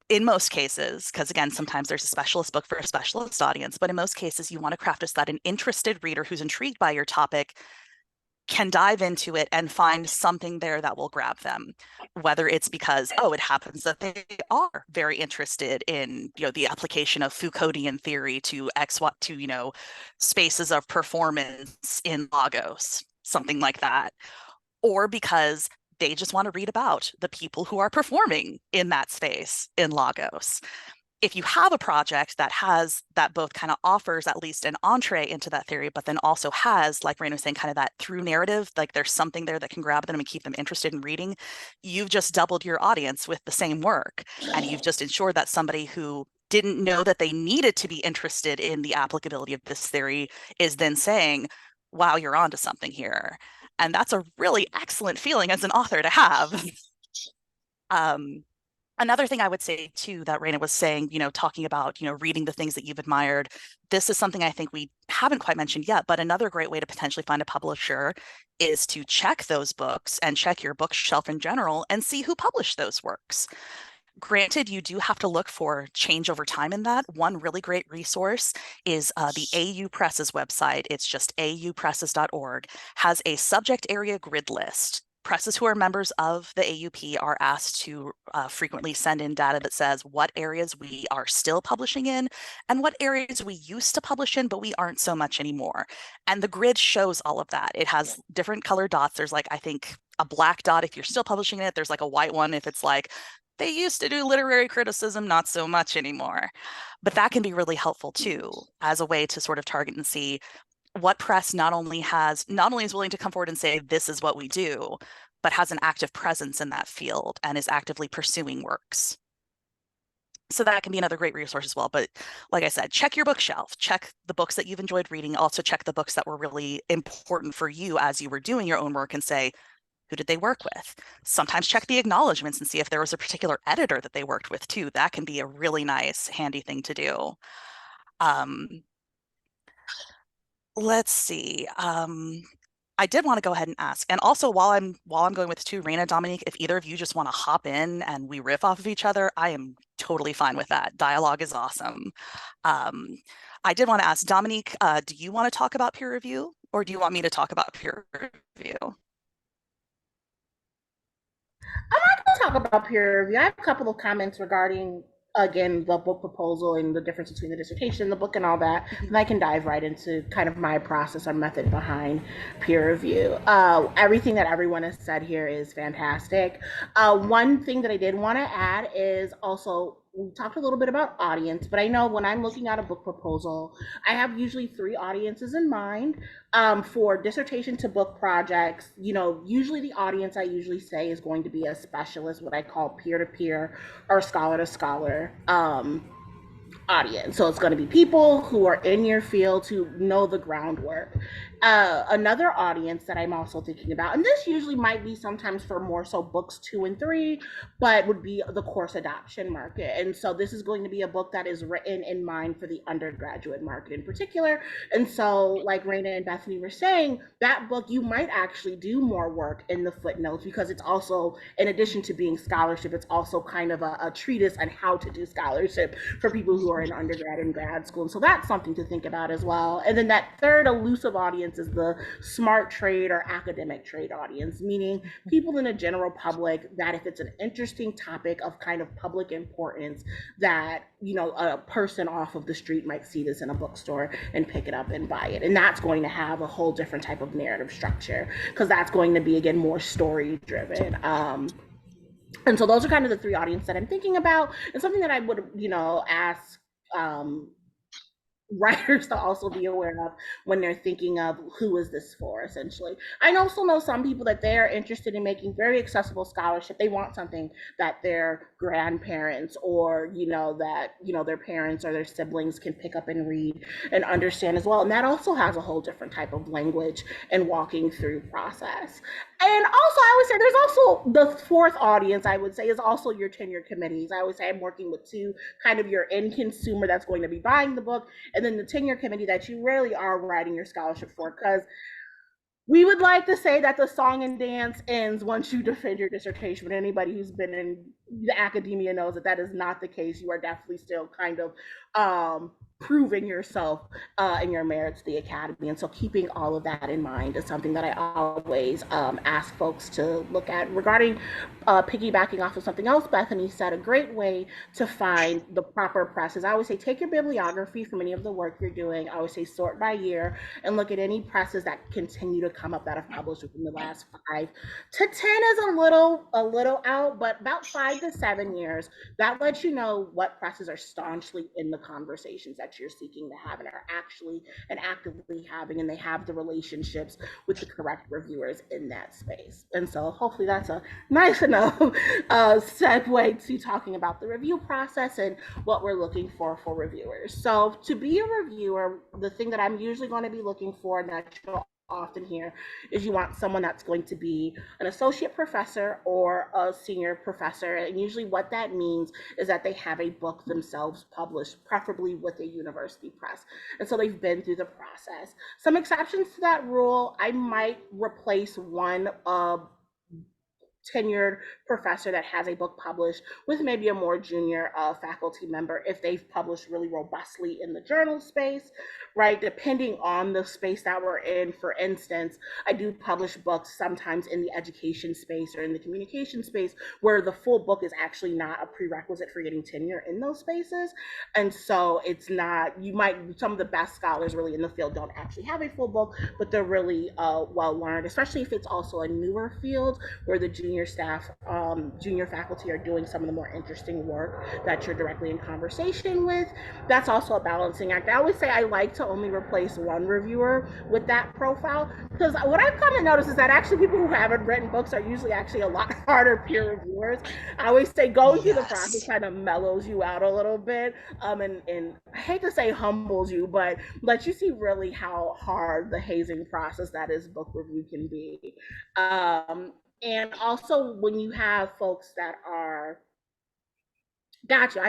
in most cases, because again, sometimes there's a specialist book for a specialist audience, but in most cases, you want to craft it so that an interested reader who's intrigued by your topic can dive into it and find something there that will grab them, whether it's because, oh, it happens that they are very interested in, you know, the application of Foucauldian theory to you know, spaces of performance in Lagos, something like that, or because they just want to read about the people who are performing in that space in Lagos. If you have a project that both kind of offers at least an entree into that theory, but then also has, like Raina was saying, kind of that through narrative, like there's something there that can grab them and keep them interested in reading, you've just doubled your audience with the same work. And you've just ensured that somebody who didn't know that they needed to be interested in the applicability of this theory is then saying, wow, you're onto something here. And that's a really excellent feeling as an author to have. Another thing I would say too, that Raina was saying, you know, talking about, you know, reading the things that you've admired. This is something I think we haven't quite mentioned yet, but another great way to potentially find a publisher is to check those books and check your bookshelf in general and see who published those works. Granted, you do have to look for change over time in that. One really great resource is the AU Press's website. It's just aupresses.org, has a subject area grid list. Presses who are members of the AUP are asked to frequently send in data that says what areas we are still publishing in and what areas we used to publish in, but we aren't so much anymore. And the grid shows all of that. It has different color dots. There's like, I think, a black dot if you're still publishing it. There's like a white one if it's like, they used to do literary criticism, not so much anymore. But that can be really helpful too, as a way to sort of target and see what press not only is willing to come forward and say, this is what we do, but has an active presence in that field and is actively pursuing works. So that can be another great resource as well. But like I said, check your bookshelf, check the books that you've enjoyed reading, also check the books that were really important for you as you were doing your own work and say, who did they work with? Sometimes check the acknowledgments and see if there was a particular editor that they worked with too. That can be a really nice, handy thing to do. Let's see. I did want to go ahead and ask, and also while I'm going with two, Raina, Dominique, if either of you just want to hop in and we riff off of each other, I am totally fine with that. Dialogue is awesome. I did want to ask Dominique, do you want to talk about peer review, or do you want me to talk about peer review? I can talk about peer review. I have a couple of comments regarding, again, the book proposal and the difference between the dissertation, the book, and all that. And I can dive right into kind of my process or method behind peer review. Everything that everyone has said here is fantastic. One thing that I did want to add is also, we talked a little bit about audience, but I know when I'm looking at a book proposal, I have usually three audiences in mind. For dissertation to book projects, usually the audience I usually say is going to be a specialist, what I call peer-to-peer or scholar-to-scholar audience. So it's going to be people who are in your field who know the groundwork. Another audience that I'm also thinking about, and this usually might be sometimes for more so books 2 and 3, but would be the course adoption market. And so this is going to be a book that is written in mind for the undergraduate market in particular. And so, like Raina and Bethany were saying, that book, you might actually do more work in the footnotes, because it's also, in addition to being scholarship, it's also kind of a treatise on how to do scholarship for people who are in undergrad and grad school. And so that's something to think about as well. And then that third elusive audience is the smart trade or academic trade audience, meaning people in the general public that if it's an interesting topic of kind of public importance, that a person off of the street might see this in a bookstore and pick it up and buy it. And that's going to have a whole different type of narrative structure, because that's going to be, again, more story driven. And so those are kind of the three audiences that I'm thinking about, and something that I would ask writers to also be aware of when they're thinking of who is this for, essentially. I also know some people that they are interested in making very accessible scholarship. They want something that their grandparents or their parents or their siblings can pick up and read and understand as well. And that also has a whole different type of language and walking through process. And also, I would say there's also the fourth audience, I would say, is also your tenure committees. I always say I'm working with two, kind of your end consumer that's going to be buying the book, and then the tenure committee that you really are writing your scholarship for. Because we would like to say that the song and dance ends once you defend your dissertation, but anybody who's been in the academia knows that that is not the case. You are definitely still kind of proving yourself and your merits to the academy. And so keeping all of that in mind is something that I always ask folks to look at. Regarding piggybacking off of something else Bethany said, a great way to find the proper presses, I always say take your bibliography from any of the work you're doing. I always say sort by year and look at any presses that continue to come up that have published within the last 5 to 10 is a little out, but about 5 to 7 years. That lets you know what presses are staunchly in the conversations that you're seeking to have and are actually and actively having, and they have the relationships with the correct reviewers in that space. And so hopefully that's a nice enough segue to talking about the review process and what we're looking for reviewers. So to be a reviewer, the thing that I'm usually going to be looking for, and that you'll often hear, is you want someone that's going to be an associate professor or a senior professor. And usually what that means is that they have a book themselves published, preferably with a university press. And so they've been through the process. Some exceptions to that rule, I might replace one tenured professor that has a book published with maybe a more junior faculty member if they've published really robustly in the journal space, right? Depending on the space that we're in. For instance, I do publish books sometimes in the education space or in the communication space where the full book is actually not a prerequisite for getting tenure in those spaces. And so it's not, some of the best scholars really in the field don't actually have a full book, but they're really well learned, especially if it's also a newer field where the junior staff, junior faculty are doing some of the more interesting work that you're directly in conversation with. That's also a balancing act. I always say I like to only replace one reviewer with that profile, because what I've come to notice is that actually people who haven't written books are usually actually a lot harder peer reviewers. I always say going through the process kind of mellows you out a little bit, and I hate to say humbles you, but lets you see really how hard the hazing process that is book review can be. And also when you have folks that are, gotcha,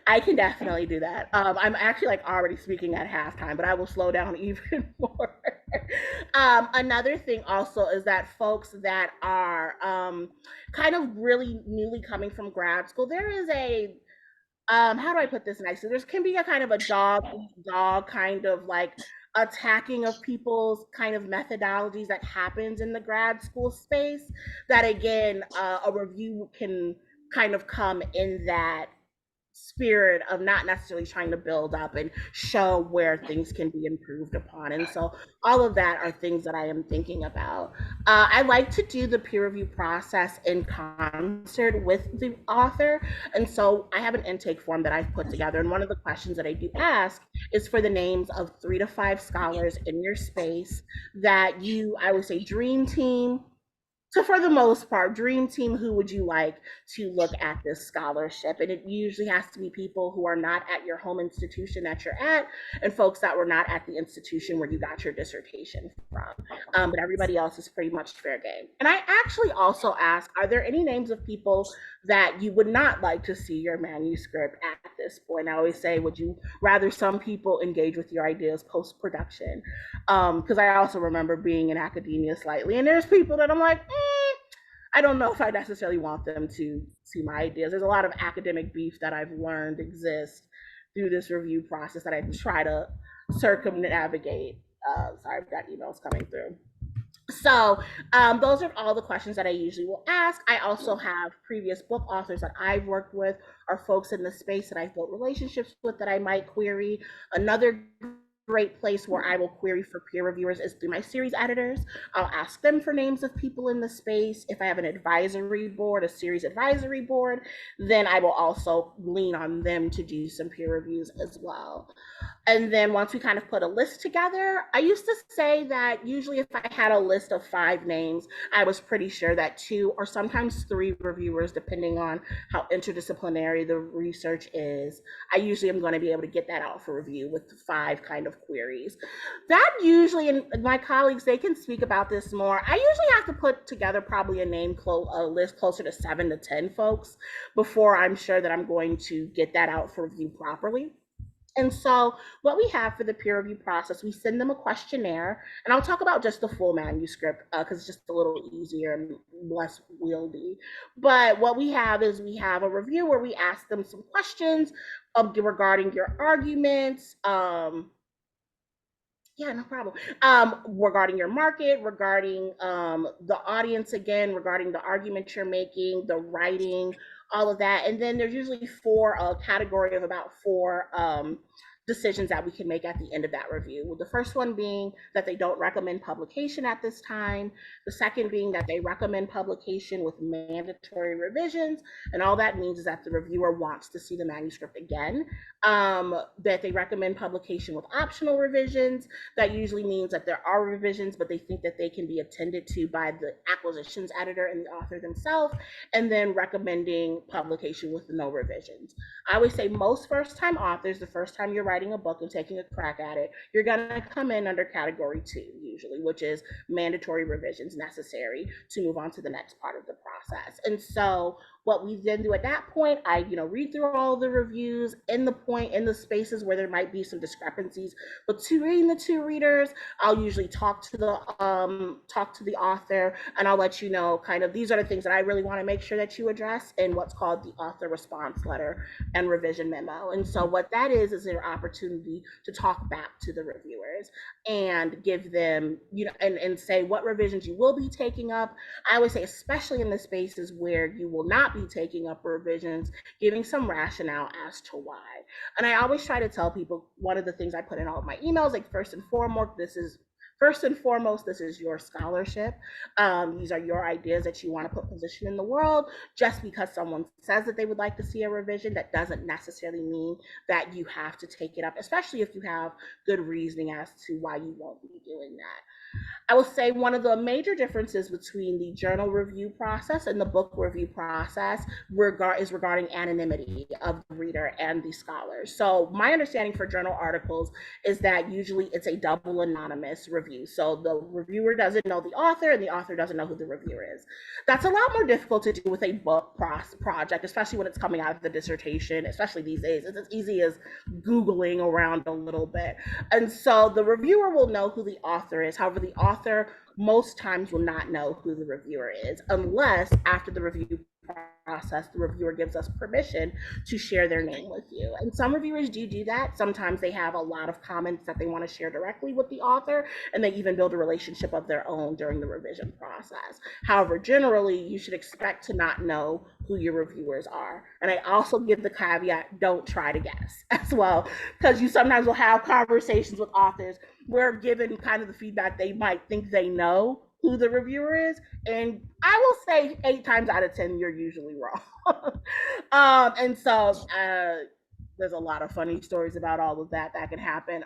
I can definitely do that. I'm actually like already speaking at halftime, but I will slow down even more. Another thing also is that folks that are kind of really newly coming from grad school, there is a how do I put this nicely? There's can be a kind of a dog eat dog kind of like attacking of people's kind of methodologies that happens in the grad school space. That again, a review can kind of come in that spirit of not necessarily trying to build up and show where things can be improved upon. And so all of that are things that I am thinking about. I like to do the peer review process in concert with the author. And so I have an intake form that I've put together. And one of the questions that I do ask is for the names of 3 to 5 scholars in your space that you, I would say, dream team. So for the most part, dream team, who would you like to look at this scholarship? And it usually has to be people who are not at your home institution that you're at, and folks that were not at the institution where you got your dissertation from. But everybody else is pretty much fair game. And I actually also ask, are there any names of people that you would not like to see your manuscript at this point? I always say, would you rather some people engage with your ideas post-production? Because I also remember being in academia slightly, and there's people that I'm like, I don't know if I necessarily want them to see my ideas. There's a lot of academic beef that I've learned exists through this review process that I try to circumnavigate. Sorry, I've got emails coming through. So those are all the questions that I usually will ask. I also have previous book authors that I've worked with, or folks in the space that I've built relationships with that I might query. Another great place where I will query for peer reviewers is through my series editors. I'll ask them for names of people in the space. If I have an advisory board, a series advisory board, then I will also lean on them to do some peer reviews as well. And then once we kind of put a list together, I used to say that usually if I had a list of 5 names, I was pretty sure that 2 or sometimes 3 reviewers, depending on how interdisciplinary the research is, I usually am going to be able to get that out for review with 5 kind of queries. That usually, and my colleagues, they can speak about this more. I usually have to put together probably a list closer to 7 to 10 folks before I'm sure that I'm going to get that out for review properly. And so what we have for the peer review process, we send them a questionnaire, and I'll talk about just the full manuscript because it's just a little easier and less wieldy. But what we have is we have a review where we ask them some questions regarding your arguments, yeah, no problem. Regarding your market, regarding the audience again, regarding the argument you're making, the writing, all of that. And then there's usually a category of about 4 decisions that we can make at the end of that review. Well, the first one being that they don't recommend publication at this time. The second being that they recommend publication with mandatory revisions. And all that means is that the reviewer wants to see the manuscript again. That they recommend publication with optional revisions. That usually means that there are revisions, but they think that they can be attended to by the acquisitions editor and the author themselves. And then recommending publication with no revisions. I always say most first-time authors, the first time you're writing a book and taking a crack at it, you're gonna come in under category 2 usually, which is mandatory revisions necessary to move on to the next part of the process. And so what we then do at that point, I read through all the reviews in the spaces where there might be some discrepancies between the 2 readers. I'll usually talk to the author, and I'll let you know kind of these are the things that I really want to make sure that you address in what's called the author response letter and revision memo. And so what that is their opportunity to talk back to the reviewers and give them, and say what revisions you will be taking up. I always say, especially in the spaces where you will not be taking up revisions, giving some rationale as to why. And I always try to tell people, one of the things I put in all of my emails, like first and foremost, this is your scholarship. These are your ideas that you want to put position in the world. Just because someone says that they would like to see a revision, that doesn't necessarily mean that you have to take it up, especially if you have good reasoning as to why you won't be doing that. I will say one of the major differences between the journal review process and the book review process is regarding anonymity of the reader and the scholars. So my understanding for journal articles is that usually it's a double anonymous review. So the reviewer doesn't know the author and the author doesn't know who the reviewer is. That's a lot more difficult to do with a book project, especially when it's coming out of the dissertation, especially these days. It's as easy as Googling around a little bit. And so the reviewer will know who the author is. However, the author most times will not know who the reviewer is unless after the review process, the reviewer gives us permission to share their name with you. And some reviewers do that. Sometimes they have a lot of comments that they want to share directly with the author, and they even build a relationship of their own during the revision process. However, generally, you should expect to not know who your reviewers are. And I also give the caveat, don't try to guess as well, because you sometimes will have conversations with authors where given kind of the feedback, they might think they know who the reviewer is, and I will say 8 times out of 10 you're usually wrong. And so there's a lot of funny stories about all of that can happen.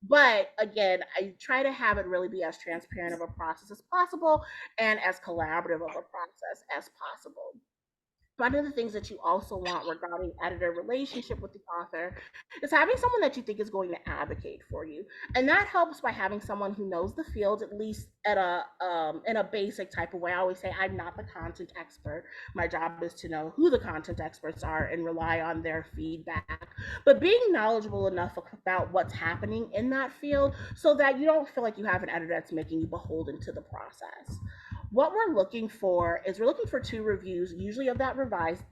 But again, I try to have it really be as transparent of a process as possible and as collaborative of a process as possible. One of the things that you also want regarding editor relationship with the author is having someone that you think is going to advocate for you, and that helps by having someone who knows the field at least at a in a basic type of way. I always say I'm not the content expert. My job is to know who the content experts are and rely on their feedback. But being knowledgeable enough about what's happening in that field so that you don't feel like you have an editor that's making you beholden to the process. What we're looking for is we're looking for 2 reviews, usually of that revised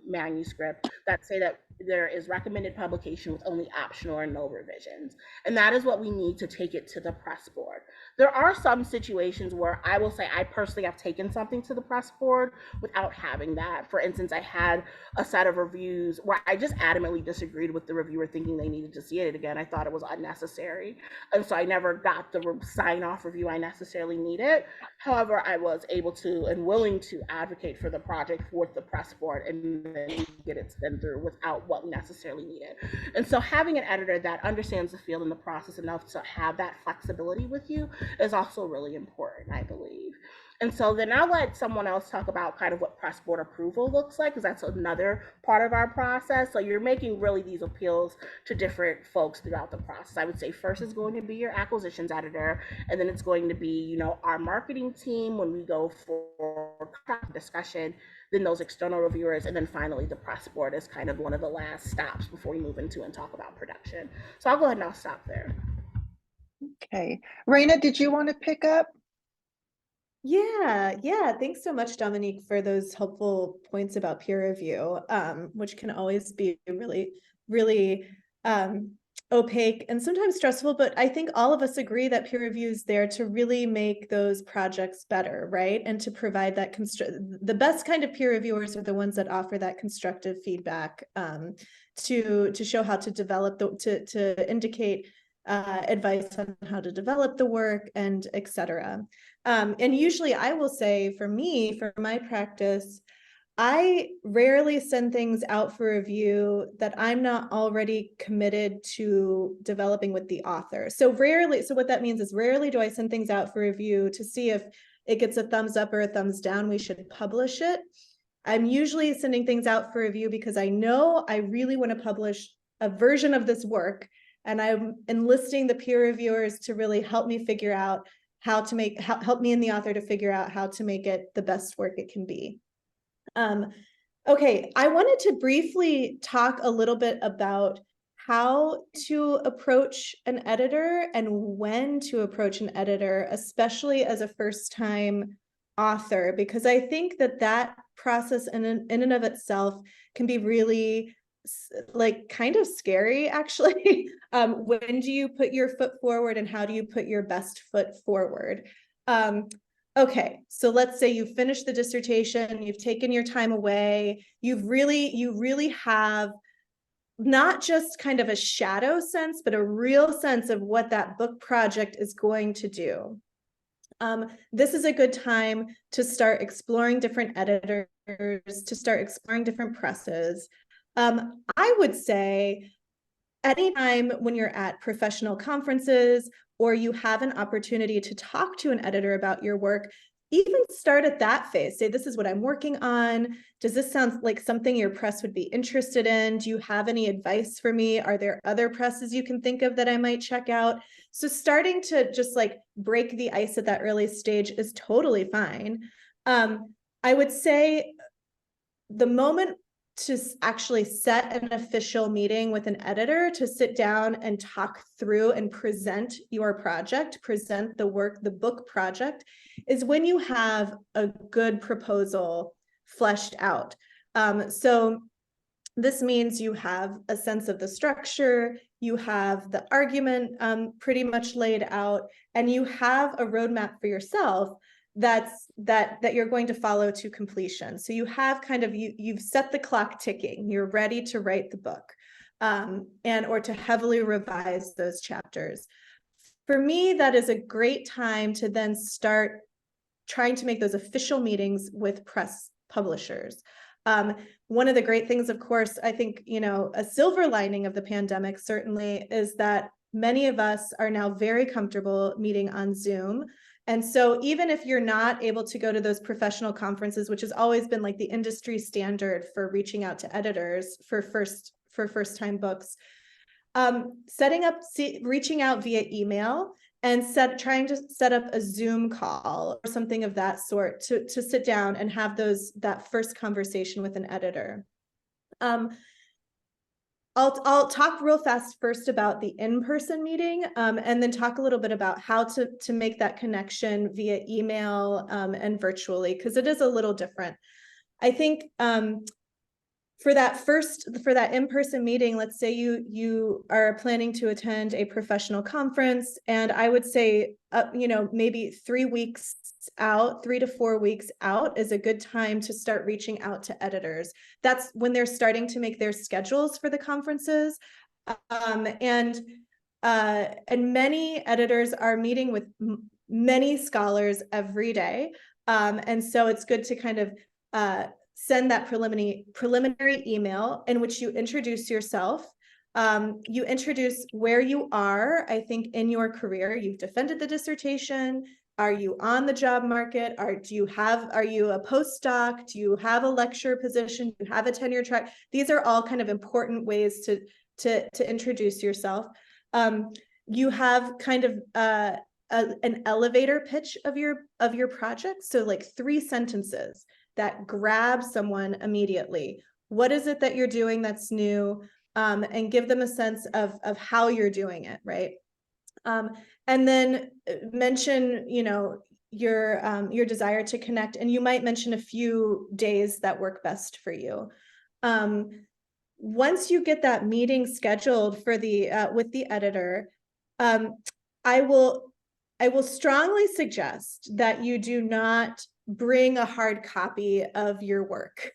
manuscript, that say that there is recommended publication with only optional or no revisions. And that is what we need to take it to the press board. There are some situations where I will say I personally have taken something to the press board without having that. For instance, I had a set of reviews where I just adamantly disagreed with the reviewer thinking they needed to see it again. I thought it was unnecessary. And so I never got the sign-off review I necessarily needed. However, I was able to and willing to advocate for the project with the press board and then get it sent through without what we necessarily needed. And so having an editor that understands the field and the process enough to have that flexibility with you is also really important, I believe. And so then I'll let someone else talk about kind of what press board approval looks like, because that's another part of our process. So you're making really these appeals to different folks throughout the process. I would say first is going to be your acquisitions editor, and then it's going to be, our marketing team when we go for discussion, then those external reviewers, and then finally the press board is kind of one of the last stops before we move into and talk about production. So I'll go ahead and I'll stop there. Okay. Raina, did you want to pick up? Yeah. Thanks so much, Dominique, for those helpful points about peer review, which can always be really, really opaque and sometimes stressful. But I think all of us agree that peer review is there to really make those projects better, right? And to provide that the best kind of peer reviewers are the ones that offer that constructive feedback to show how to develop to indicate advice on how to develop the work and etc. And usually I will say for my practice, I rarely send things out for review that I'm not already committed to developing with the author. So what that means is rarely do I send things out for review to see if it gets a thumbs up or a thumbs down, we should publish it. I'm usually sending things out for review because I know I really want to publish a version of this work, and I'm enlisting the peer reviewers to really help me figure out help me and the author to figure out how to make it the best work it can be. Okay, I wanted to briefly talk a little bit about how to approach an editor and when to approach an editor, especially as a first-time author, because I think that process in and of itself can be really kind of scary, actually. When do you put your foot forward and how do you put your best foot forward? Okay, so let's say you finished the dissertation, you've taken your time away, you really have not just kind of a shadow sense, but a real sense of what that book project is going to do. This is a good time to start exploring different editors, to start exploring different presses. I would say anytime when you're at professional conferences or you have an opportunity to talk to an editor about your work, even start at that phase. Say, this is what I'm working on. Does this sound like something your press would be interested in? Do you have any advice for me? Are there other presses you can think of that I might check out? So starting to just break the ice at that early stage is totally fine. I would say the moment to actually set an official meeting with an editor to sit down and talk through and present your project, present the work, the book project, is when you have a good proposal fleshed out. So this means you have a sense of the structure, you have the argument pretty much laid out, and you have a roadmap for yourself that you're going to follow to completion. So you have kind of, you've set the clock ticking, you're ready to write the book, or to heavily revise those chapters. For me, that is a great time to then start trying to make those official meetings with press publishers. One of the great things, of course, I think, a silver lining of the pandemic certainly is that many of us are now very comfortable meeting on Zoom. And so even if you're not able to go to those professional conferences, which has always been like the industry standard for reaching out to editors for first-time books, reaching out via email and trying to set up a Zoom call or something of that sort to sit down and have that first conversation with an editor. I'll talk real fast first about the in-person meeting, and then talk a little bit about how to make that connection via email and virtually, because it is a little different. I think for that in-person meeting, let's say you are planning to attend a professional conference, and I would say, maybe 3 weeks out, 3 to 4 weeks out is a good time to start reaching out to editors. That's when they're starting to make their schedules for the conferences. And many editors are meeting with many scholars every day. And so it's good to kind of send that preliminary email in which you introduce yourself. You introduce where you are, I think, in your career. You've defended the dissertation. Are you on the job market? Are you a postdoc? Do you have a lecture position? Do you have a tenure track? These are all kind of important ways to introduce yourself. You have kind of an elevator pitch of your project. So like 3 sentences that grab someone immediately. What is it that you're doing that's new? And give them a sense of how you're doing it, right? And then mention, your desire to connect, and you might mention a few days that work best for you. Once you get that meeting scheduled for with the editor, I will strongly suggest that you do not bring a hard copy of your work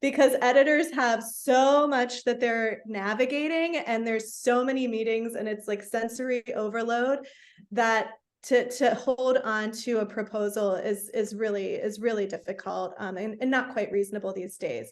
because editors have so much that they're navigating, and there's so many meetings, and it's like sensory overload that to hold on to a proposal is really difficult, and not quite reasonable these days.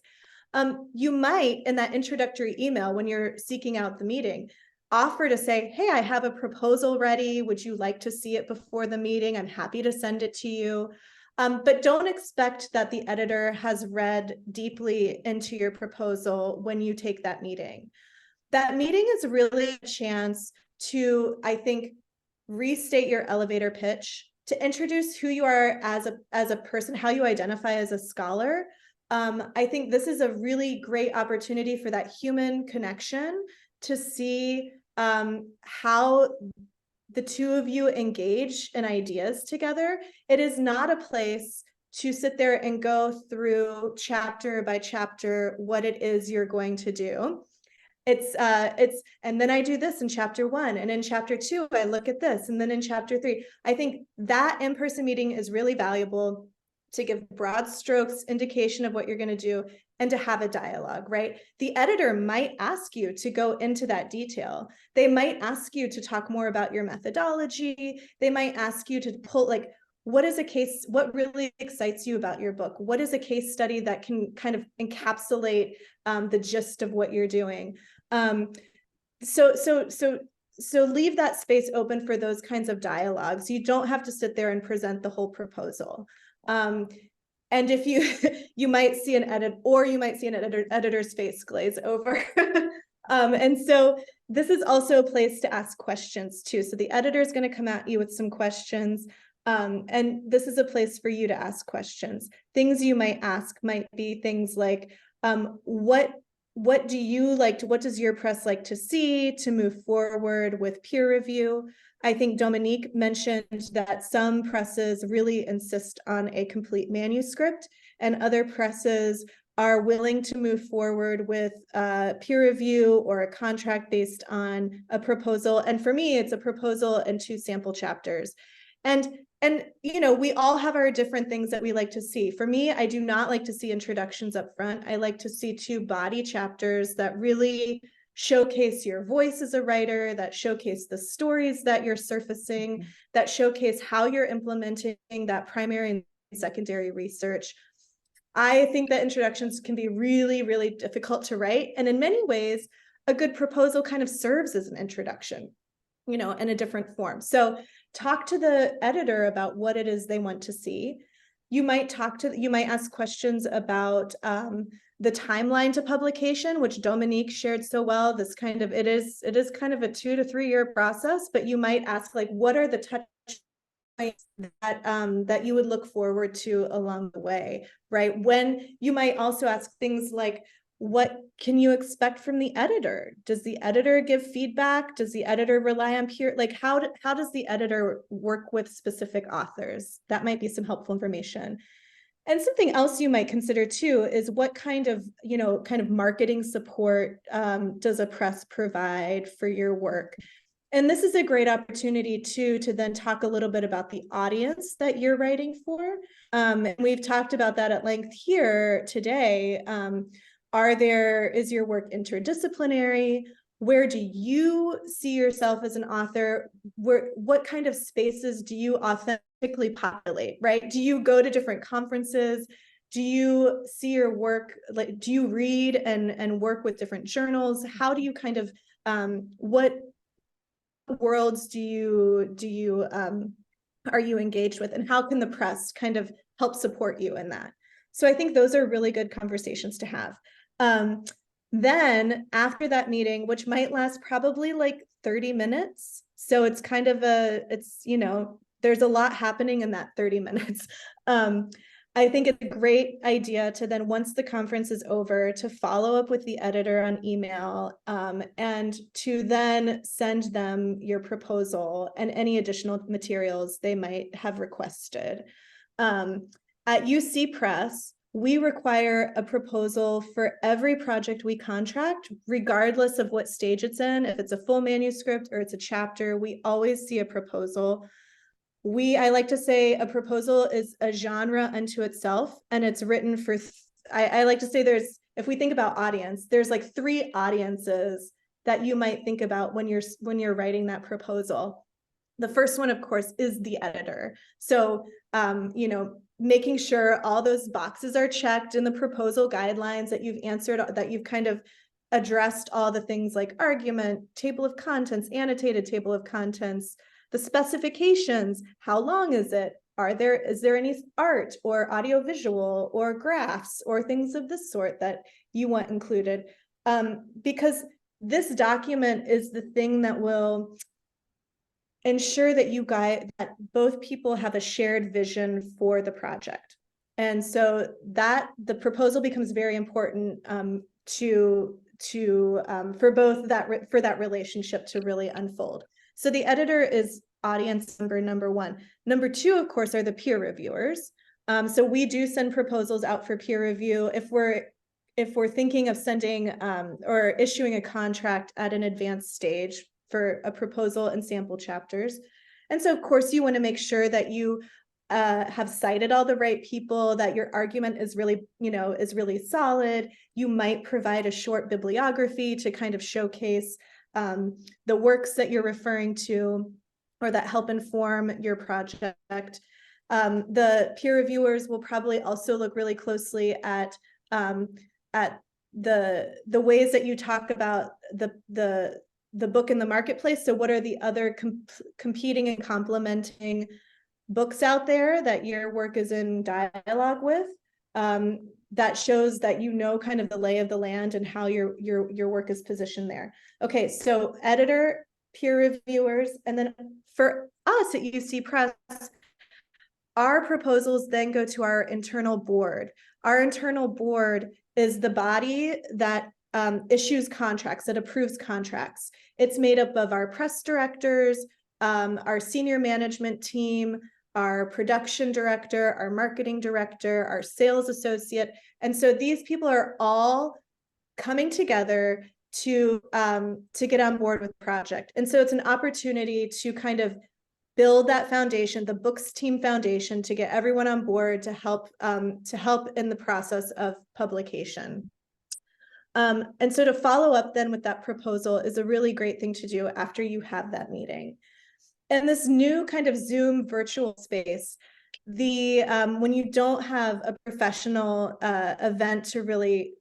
You might, in that introductory email when you're seeking out the meeting, offer to say, hey, I have a proposal ready. Would you like to see it before the meeting? I'm happy to send it to you. But don't expect that the editor has read deeply into your proposal when you take that meeting. That meeting is really a chance to, I think, restate your elevator pitch, to introduce who you are as a person, how you identify as a scholar. I think this is a really great opportunity for that human connection, to see how the two of you engage in ideas together. It is not a place to sit there and go through chapter by chapter what it is you're going to do. It's and then I do this in chapter 1, and in chapter 2 I look at this, and then in chapter 3. I think that in-person meeting is really valuable to give broad strokes indication of what you're going to do, and to have a dialogue, right? The editor might ask you to go into that detail. They might ask you to talk more about your methodology. They might ask you to pull, like, what really excites you about your book? What is a case study that can kind of encapsulate the gist of what you're doing? So leave that space open for those kinds of dialogues. You don't have to sit there and present the whole proposal. And if you might see an editor's face glaze over. And so this is also a place to ask questions too. So the editor is going to come at you with some questions. And this is a place for you to ask questions. Things you might ask might be things like, what do you like to, what does your press like to see to move forward with peer review? I think Dominique mentioned that some presses really insist on a complete manuscript, and other presses are willing to move forward with peer review or a contract based on a proposal. And for me, it's a proposal and 2 sample chapters. And you know, we all have our different things that we like to see. For me, I do not like to see introductions up front. I like to see 2 body chapters that really showcase your voice as a writer, that showcase the stories that you're surfacing, that showcase how you're implementing that primary and secondary research. I think that introductions can be really, really difficult to write. And in many ways, a good proposal kind of serves as an introduction, you know, in a different form. So talk to the editor about what it is they want to see. You might ask questions about the timeline to publication, which Dominique shared so well. This kind of, it is kind of a 2 to 3 year process, but you might ask, like, what are the touch points that you would look forward to along the way, right? When you might also ask things like, what can you expect from the editor? Does the editor give feedback? Does the editor rely on peer? Like, how does the editor work with specific authors? That might be some helpful information. And something else you might consider too is what kind of, you know, kind of marketing support does a press provide for your work? And this is a great opportunity too, to then talk a little bit about the audience that you're writing for. And we've talked about that at length here today. Is your work interdisciplinary? Where do you see yourself as an author? What kind of spaces do you authentically populate, right? Do you go to different conferences? Do you see your work, like, do you read and work with different journals? How do you kind of, what worlds are you engaged with, and how can the press kind of help support you in that? So I think those are really good conversations to have. Then after that meeting, which might last probably like 30 minutes. So it's kind of you know, there's a lot happening in that 30 minutes. I think it's a great idea to then, once the conference is over, to follow up with the editor on email and to then send them your proposal and any additional materials they might have requested. At UC Press, we require a proposal for every project we contract, regardless of what stage it's in. If it's a full manuscript or it's a chapter, we always see a proposal. I like to say a proposal is a genre unto itself, and it's written for, I like to say if we think about audience, there's like 3 audiences that you might think about when you're writing that proposal. The first one, of course, is the editor. So, you know, making sure all those boxes are checked in the proposal guidelines, that you've answered, that you've kind of addressed all the things like argument, table of contents, annotated table of contents, the specifications, how long is it? Is there any art or audiovisual or graphs or things of this sort that you want included? Because this document is the thing that will ensure that both people have a shared vision for the project. And so that the proposal becomes very important for that relationship to really unfold. So the editor is audience number 1. Number 2, of course, are the peer reviewers. So we do send proposals out for peer review if we're thinking of sending or issuing a contract at an advanced stage for a proposal and sample chapters. And so, of course, you want to make sure that you have cited all the right people, that your argument is really solid. You might provide a short bibliography to kind of showcase the works that you're referring to or that help inform your project. The peer reviewers will probably also look really closely at the ways that you talk about the book in the marketplace. So what are the other competing and complementing books out there that your work is in dialogue with? That shows that you know kind of the lay of the land and how your work is positioned there. Okay, so editor, peer reviewers, and then for us at UC Press, our proposals then go to our internal board. Our internal board is the body that issues contracts, that approves contracts. It's made up of our press directors, our senior management team, our production director, our marketing director, our sales associate. And so these people are all coming together to get on board with the project. And so it's an opportunity to kind of build that foundation, the books team foundation, to get everyone on board to help in the process of publication. And so to follow up then with that proposal is a really great thing to do after you have that meeting. And this new kind of Zoom virtual space, when you don't have a professional event to really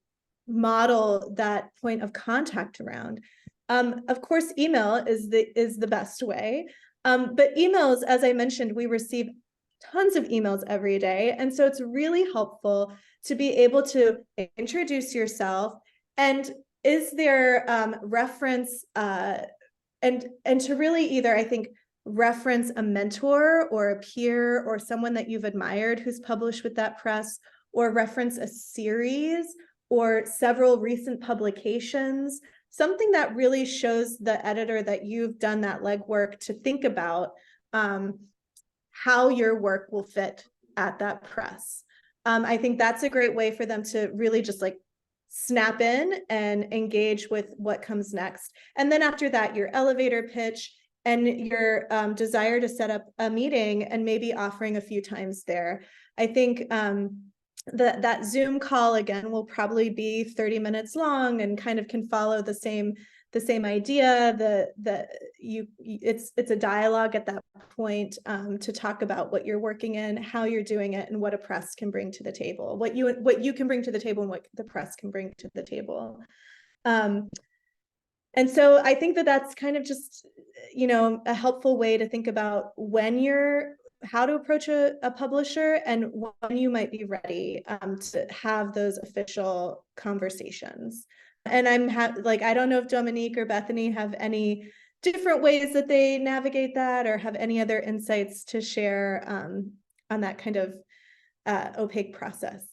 model that point of contact around, of course, email is the best way. But emails, as I mentioned, we receive tons of emails every day. And so it's really helpful to be able to introduce yourself, and is there reference and to really either, I think, reference a mentor or a peer or someone that you've admired who's published with that press, or reference a series or several recent publications, something that really shows the editor that you've done that legwork to think about how your work will fit at that press. I think that's a great way for them to really just like snap in and engage with what comes next. And then after that, your elevator pitch and your desire to set up a meeting and maybe offering a few times there. I think that Zoom call again will probably be 30 minutes long and kind of can follow the same idea. It's a dialogue at that point to talk about what you're working in, how you're doing it, and what a press can bring to the table, what you can bring to the table and what the press can bring to the table. And so I think that's kind of just, a helpful way to think about how to approach a publisher and when you might be ready to have those official conversations. And I don't know if Dominique or Bethany have any different ways that they navigate that, or have any other insights to share on that kind of opaque process.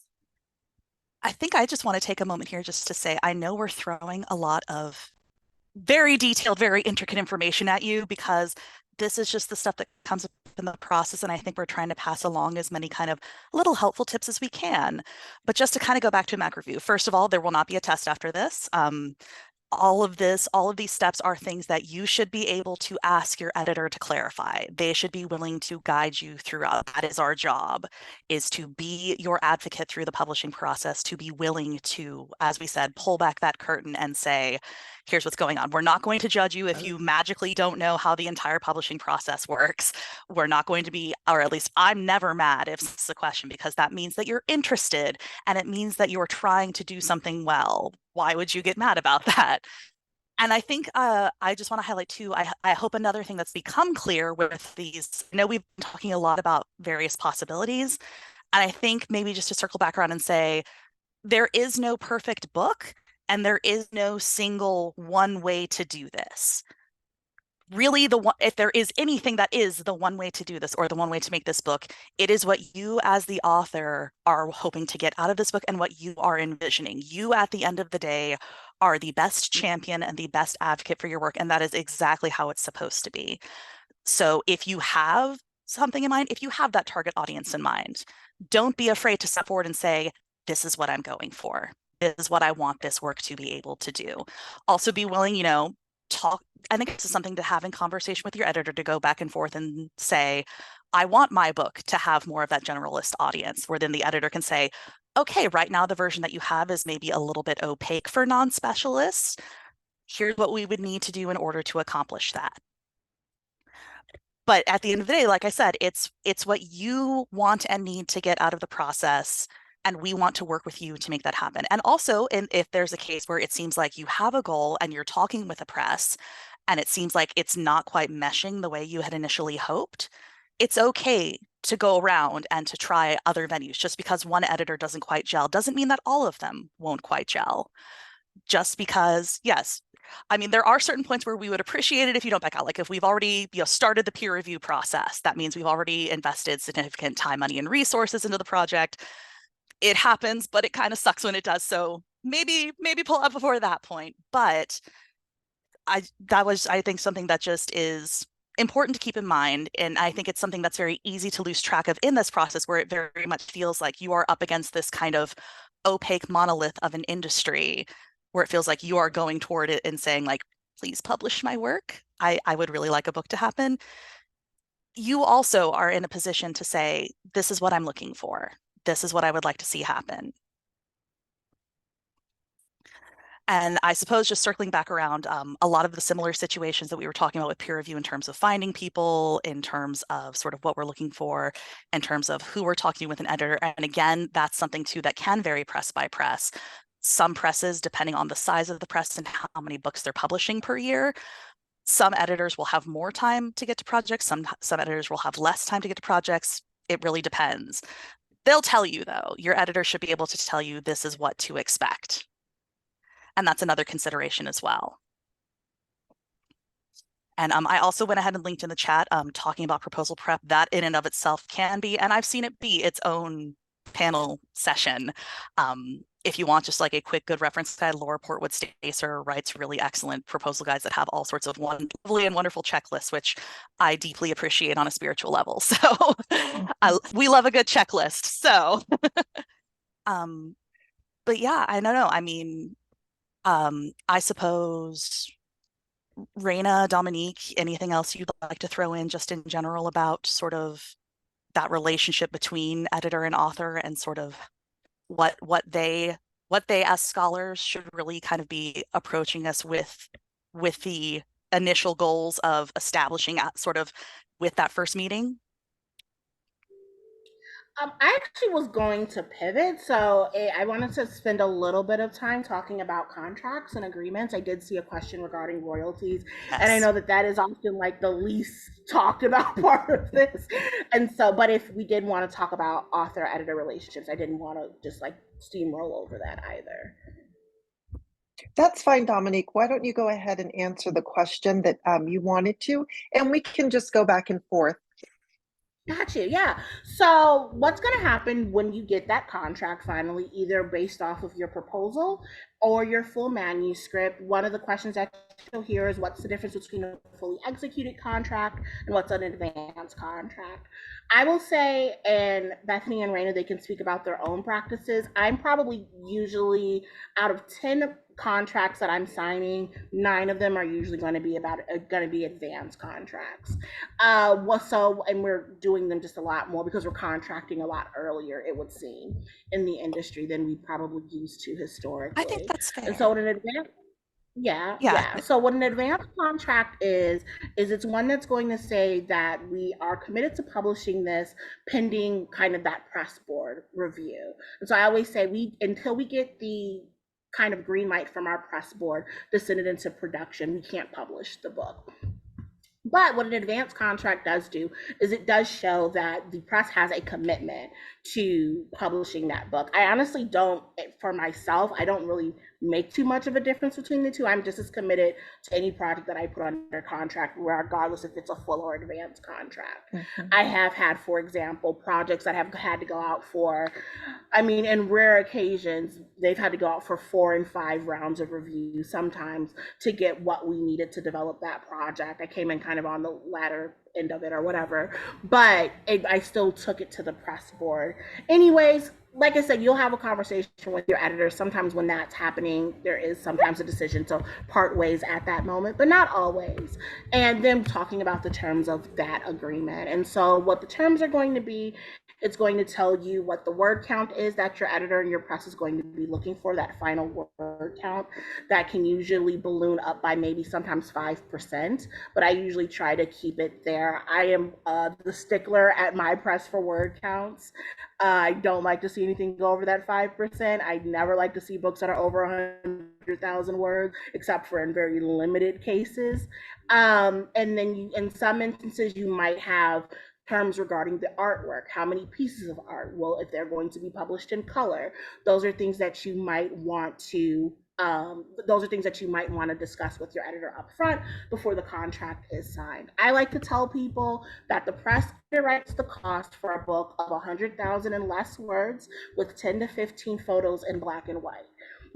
I think I just want to take a moment here just to say, I know we're throwing a lot of very detailed, very intricate information at you, because this is just the stuff that comes up in the process. And I think we're trying to pass along as many kind of little helpful tips as we can. But just to kind of go back to a Mac review, first of all, there will not be a test after this. All of these steps are things that you should be able to ask your editor to clarify. They should be willing to guide you throughout. That is our job, is to be your advocate through the publishing process, to be willing to, as we said, pull back that curtain and say, here's what's going on. We're not going to judge you if you magically don't know how the entire publishing process works. We're not going to be, or at least I'm never mad if it's a question, because that means that you're interested and it means that you're trying to do something well. Why would you get mad about that? And I think I just want to highlight too, I hope another thing that's become clear with these, I know we've been talking a lot about various possibilities, and I think maybe just to circle back around and say, there is no perfect book and there is no single one way to do this. Really, if there is anything that is the one way to do this, or the one way to make this book, it is what you as the author are hoping to get out of this book and what you are envisioning. You, at the end of the day, are the best champion and the best advocate for your work, and that is exactly how it's supposed to be. So if you have something in mind, if you have that target audience in mind, don't be afraid to step forward and say, this is what I'm going for. This is what I want this work to be able to do. Also be willing, talk. I think this is something to have in conversation with your editor, to go back and forth and say, I want my book to have more of that generalist audience, where then the editor can say, okay, right now the version that you have is maybe a little bit opaque for non-specialists. Here's what we would need to do in order to accomplish that. But at the end of the day, like I said, it's what you want and need to get out of the process, and we want to work with you to make that happen. And also, if there's a case where it seems like you have a goal and you're talking with a press and it seems like it's not quite meshing the way you had initially hoped, it's okay to go around and to try other venues. Just because one editor doesn't quite gel doesn't mean that all of them won't quite gel. Just because, yes, I mean, there are certain points where we would appreciate it if you don't back out. Like if we've already started the peer review process, that means we've already invested significant time, money, and resources into the project. It happens, but it kind of sucks when it does. So maybe pull up before that point. But that was, I think, something that just is important to keep in mind, and I think it's something that's very easy to lose track of in this process, where it very much feels like you are up against this kind of opaque monolith of an industry, where it feels like you are going toward it and saying like, please publish my work. I would really like a book to happen. You also are in a position to say, this is what I'm looking for. This is what I would like to see happen. And I suppose just circling back around a lot of the similar situations that we were talking about with peer review in terms of finding people, in terms of sort of what we're looking for, in terms of who we're talking with an editor. And again, that's something too that can vary press by press. Some presses, depending on the size of the press and how many books they're publishing per year, some editors will have more time to get to projects. Some editors will have less time to get to projects. It really depends. They'll tell you though, your editor should be able to tell you this is what to expect. And that's another consideration as well. And I also went ahead and linked in the chat talking about proposal prep. That in and of itself can be, and I've seen it be its own panel session. If you want just like a quick good reference guide, Laura Portwood Stacer writes really excellent proposal guides that have all sorts of lovely and wonderful checklists, which I deeply appreciate on a spiritual level. So we love a good checklist. So, but yeah, I don't know. I mean, I suppose, Raina, Dominique, anything else you'd like to throw in just in general about sort of that relationship between editor and author and sort of what they as scholars should really kind of be approaching us with the initial goals of establishing sort of with that first meeting? I actually was going to pivot, so I wanted to spend a little bit of time talking about contracts and agreements. I did see a question regarding royalties, Yes. and I know that is often like the least talked about part of this. And so, but if we did want to talk about author-editor relationships, I didn't want to just like steamroll over that either. That's fine, Dominique. Why don't you go ahead and answer the question that you wanted to, and we can just go back and forth. Gotcha. Yeah. So, what's going to happen when you get that contract finally, either based off of your proposal or your full manuscript? One of the questions that you'll hear is what's the difference between a fully executed contract and what's an advance contract? I will say, and Bethany and Raina, they can speak about their own practices. I'm probably usually out of 10 contracts that I'm signing, 9 of them are usually going to be advance contracts. And we're doing them just a lot more because we're contracting a lot earlier, it would seem, in the industry than we probably used to historically. I think that's fair. And so in advance, yeah. So what an advance contract is it's one that's going to say that we are committed to publishing this pending kind of that press board review. And so I always say until we get the kind of green light from our press board to send it into production, we can't publish the book. But what an advance contract does do is it does show that the press has a commitment to publishing that book. I honestly don't, for myself, I don't really make too much of a difference between the two. I'm just as committed to any project that I put under contract, regardless if it's a full or advance contract. Mm-hmm. I have had, for example, projects that have had to go out for, in rare occasions, they've had to go out for 4 and 5 rounds of review sometimes to get what we needed to develop that project. I came in kind of on the latter end of it or whatever, but I still took it to the press board. Anyways, like I said, you'll have a conversation with your editor. Sometimes when that's happening, there is sometimes a decision to part ways at that moment, but not always. And then talking about the terms of that agreement. And so what the terms are going to be, it's going to tell you what the word count is that your editor and your press is going to be looking for, that final word count that can usually balloon up by maybe sometimes 5%, but I usually try to keep it there. I am the stickler at my press for word counts. I don't like to see anything go over that 5%. I never like to see books that are over 100,000 words, except for in very limited cases. And then in some instances, you might have terms regarding the artwork, how many pieces of art, well, if they're going to be published in color. Those are things that you might want to discuss with your editor up front before the contract is signed. I like to tell people that the press writes the cost for a book of 100,000 and less words with 10 to 15 photos in black and white.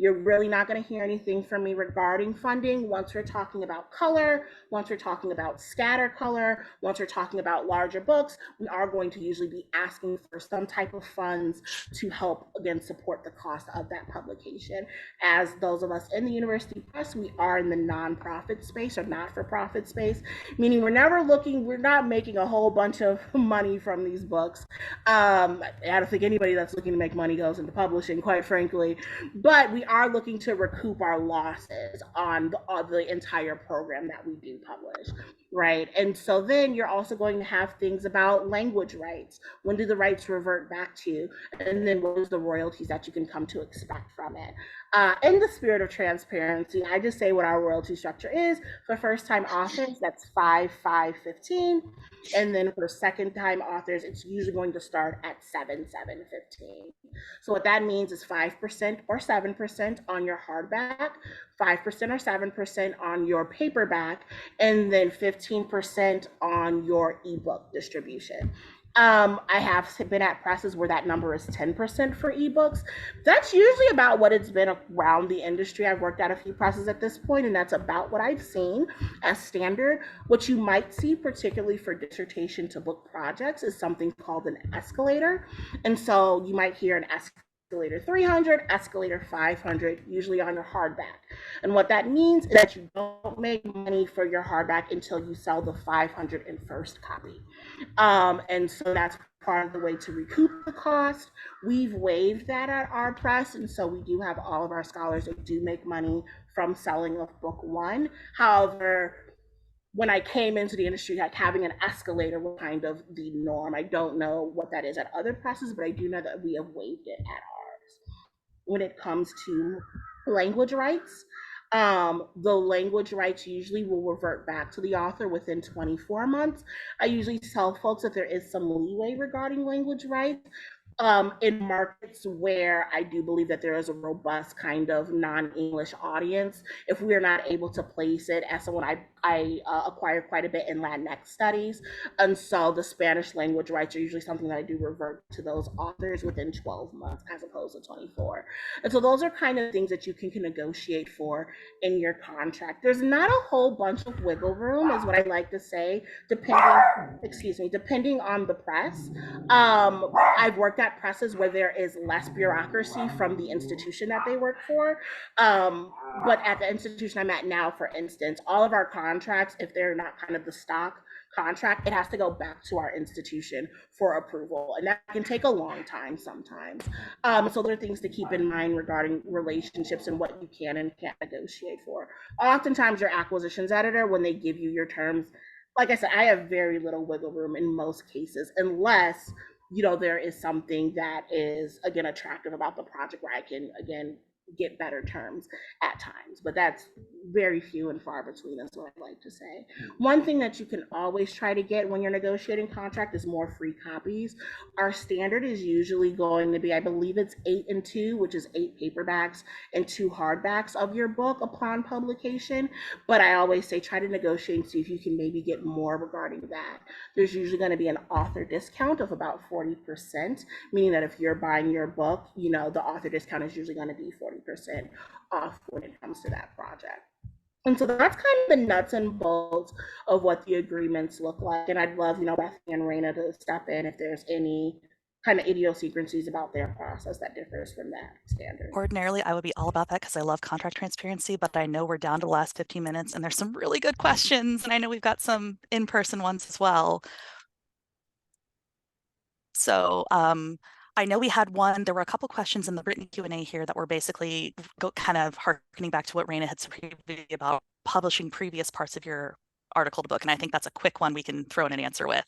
You're really not going to hear anything from me regarding funding once we're talking about color, once we're talking about scatter color, once we're talking about larger books. We are going to usually be asking for some type of funds to help, again, support the cost of that publication. As those of us in the university press, we are in the nonprofit space or not-for-profit space, meaning we're not making a whole bunch of money from these books. I don't think anybody that's looking to make money goes into publishing, quite frankly, but we are looking to recoup our losses on the entire program that we do publish, right? And so then you're also going to have things about language rights. When do the rights revert back to you? And then what is the royalties that you can come to expect from it? In the spirit of transparency, I just say what our royalty structure is. For first-time authors, that's 5,515. And then for second-time authors, it's usually going to start at 7,715. So what that means is 5% or 7% on your hardback, 5% or 7% on your paperback, and then 15% on your ebook distribution. I have been at presses where that number is 10% for ebooks. That's usually about what it's been around the industry. I've worked at a few presses at this point, and that's about what I've seen as standard. What you might see, particularly for dissertation to book projects, is something called an escalator. And so you might hear an escalator 300, escalator 500, usually on your hardback. And what that means is that you don't make money for your hardback until you sell the 501st copy. And so that's part of the way to recoup the cost. We've waived that at our press, and so we do have all of our scholars that do make money from selling of book one. However, when I came into the industry, like having an escalator was kind of the norm. I don't know what that is at other presses, but I do know that we have waived it at ours. When it comes to language rights, the language rights usually will revert back to the author within 24 months. I usually tell folks that there is some leeway regarding language rights. In markets where I do believe that there is a robust kind of non-English audience, if we are not able to place it as someone I acquire quite a bit in Latinx studies, and so the Spanish language rights are usually something that I do revert to those authors within 12 months as opposed to 24. And so those are kind of things that you can negotiate for in your contract. There's not a whole bunch of wiggle room, is what I like to say, depending on the press. I've worked at presses where there is less bureaucracy from the institution that they work for. But at the institution I'm at now, for instance, all of our contracts, if they're not kind of the stock contract, it has to go back to our institution for approval. And that can take a long time sometimes. So there are things to keep in mind regarding relationships and what you can and can't negotiate for. Oftentimes your acquisitions editor, when they give you your terms, like I said, I have very little wiggle room in most cases, unless there is something that is, again, attractive about the project where I can, again, get better terms at times, but that's very few and far between, is what I like to say. One thing that you can always try to get when you're negotiating contract is more free copies. Our standard is usually going to be, I believe it's 8 and 2, which is 8 paperbacks and 2 hardbacks of your book upon publication. But I always say try to negotiate and see if you can maybe get more regarding that. There's usually going to be an author discount of about 40%, meaning that if you're buying your book, the author discount is usually going to be 40% off when it comes to that project. And so that's kind of the nuts and bolts of what the agreements look like. And I'd love, Bethany and Raina to step in if there's any kind of idiosyncrasies about their process that differs from that standard. Ordinarily, I would be all about that because I love contract transparency, but I know we're down to the last 15 minutes and there's some really good questions. And I know we've got some in-person ones as well. So I know we had one, there were a couple questions in the written Q&A here that were basically kind of harkening back to what Raina had said previously about publishing previous parts of your article to book. And I think that's a quick one we can throw in an answer with.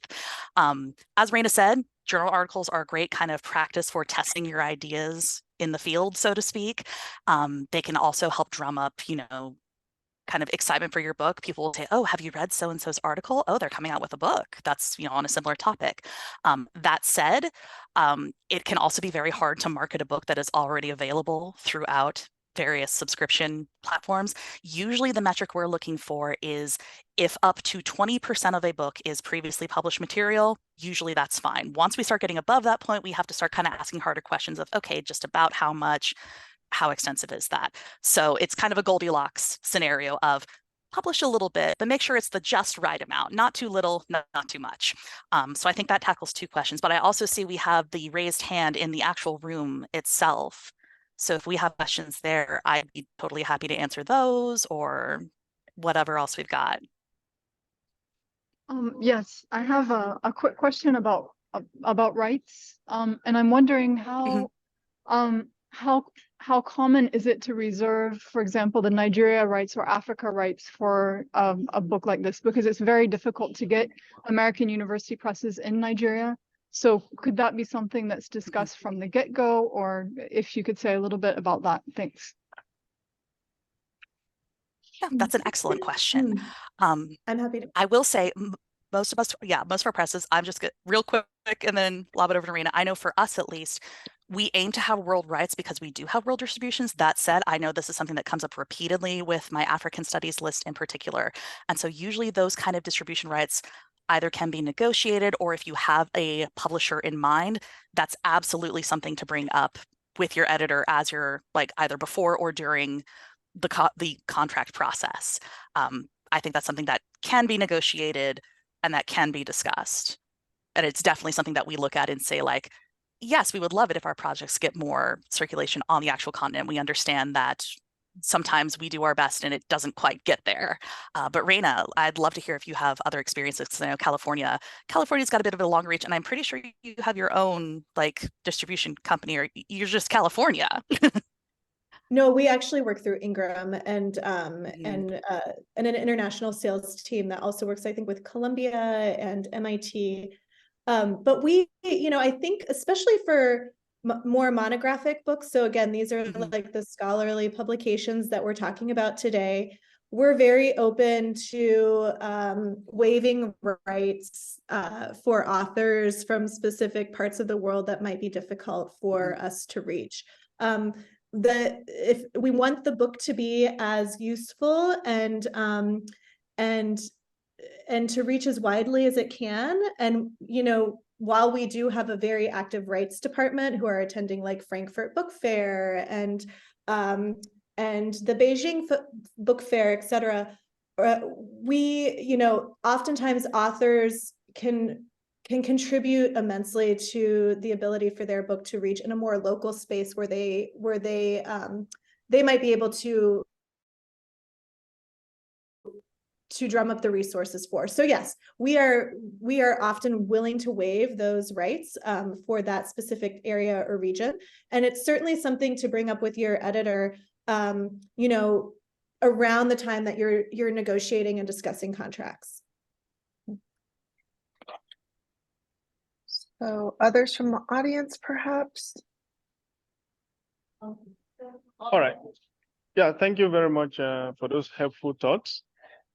As Raina said, journal articles are a great kind of practice for testing your ideas in the field, so to speak. They can also help drum up, kind of excitement for your book. People will say, oh, have you read so-and-so's article? Oh, they're coming out with a book that's, on a similar topic. That said, it can also be very hard to market a book that is already available throughout various subscription platforms. Usually the metric we're looking for is if up to 20% of a book is previously published material, usually that's fine. Once we start getting above that point, we have to start kind of asking harder questions of, okay, just about how much, how extensive is that? So it's kind of a Goldilocks scenario of publish a little bit, but make sure it's the just right amount, not too little, not too much. So I think that tackles two questions, but I also see we have the raised hand in the actual room itself. So if we have questions there, I'd be totally happy to answer those or whatever else we've got. Yes, I have a quick question about rights. And I'm wondering how common is it to reserve, for example, the Nigeria rights or Africa rights for a book like this? Because it's very difficult to get American university presses in Nigeria. So could that be something that's discussed from the get-go, or if you could say a little bit about that? Thanks. Yeah, that's an excellent question. I'm happy to. I will say most of our presses, I'm just real quick and then lob it over to Rena. I know for us at least, we aim to have world rights because we do have world distributions. That said, I know this is something that comes up repeatedly with my African studies list in particular. And so usually those kind of distribution rights either can be negotiated, or if you have a publisher in mind, that's absolutely something to bring up with your editor as you're like either before or during the contract process. I think that's something that can be negotiated and that can be discussed. And it's definitely something that we look at and say like, yes, we would love it if our projects get more circulation on the actual continent. We understand that sometimes we do our best and it doesn't quite get there. But Reina, I'd love to hear if you have other experiences, because I know California's got a bit of a long reach, and I'm pretty sure you have your own like distribution company, or you're just California. No, we actually work through Ingram and an international sales team that also works, I think, with Columbia and MIT. But we, I think especially for more monographic books. So again, these are like the scholarly publications that we're talking about today. We're very open to waiving rights for authors from specific parts of the world that might be difficult for us to reach. If we want the book to be as useful and to reach as widely as it can, and while we do have a very active rights department who are attending like Frankfurt Book Fair and the Beijing Book Fair, etc., we oftentimes authors can contribute immensely to the ability for their book to reach in a more local space where they might be able to drum up the resources for. So yes, we are often willing to waive those rights for that specific area or region. And it's certainly something to bring up with your editor, around the time that you're negotiating and discussing contracts. So others from the audience, perhaps? All right. Yeah, thank you very much for those helpful thoughts.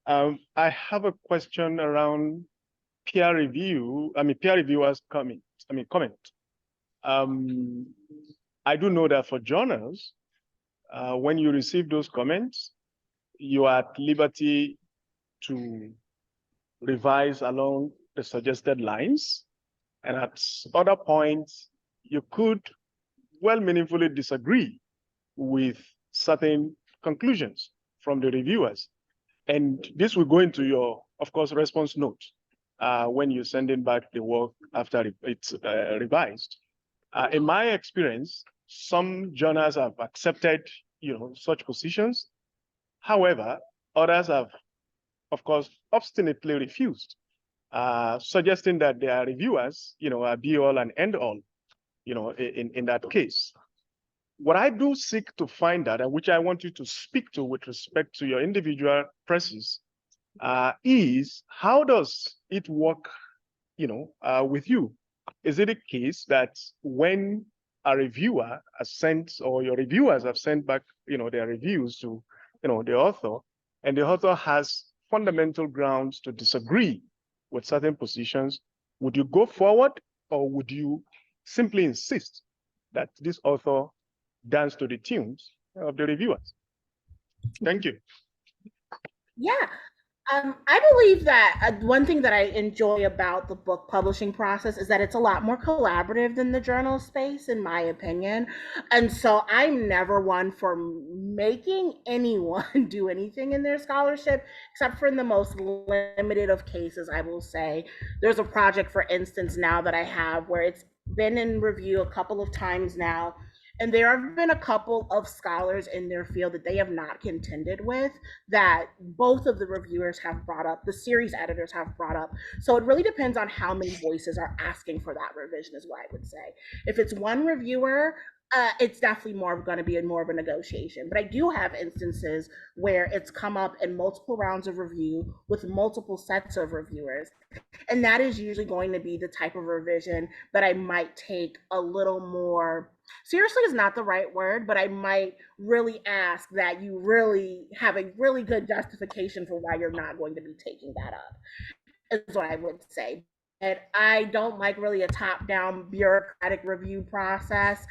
I have a question around peer review. Peer reviewers comment. I do know that for journals, when you receive those comments, you are at liberty to revise along the suggested lines. And at other points, you could well meaningfully disagree with certain conclusions from the reviewers. And this will go into your, of course, response note when you're sending back the work after it's revised. In my experience, some journals have accepted, such positions. However, others have, of course, obstinately refused, suggesting that their reviewers, are be all and end all, in that case. What I do seek to find out, and which I want you to speak to with respect to your individual presses, is how does it work, with you? Is it a case that when a reviewer has sent, or your reviewers have sent back, their reviews to, the author, and the author has fundamental grounds to disagree with certain positions, would you go forward, or would you simply insist that this author dance to the tunes of the reviewers? Thank you. Yeah. I believe that one thing that I enjoy about the book publishing process is that it's a lot more collaborative than the journal space, in my opinion. And so I'm never one for making anyone do anything in their scholarship, except for in the most limited of cases, I will say. There's a project, for instance, now that I have where it's been in review a couple of times now. And there have been a couple of scholars in their field that they have not contended with, that both of the reviewers have brought up, the series editors have brought up. So it really depends on how many voices are asking for that revision, is what I would say. If it's one reviewer, it's definitely more going to be more of a negotiation. But I do have instances where it's come up in multiple rounds of review with multiple sets of reviewers. And that is usually going to be the type of revision that I might take a little more seriously, is not the right word, but I might really ask that you really have a really good justification for why you're not going to be taking that up, is what I would say. And I don't like really a top-down bureaucratic review process,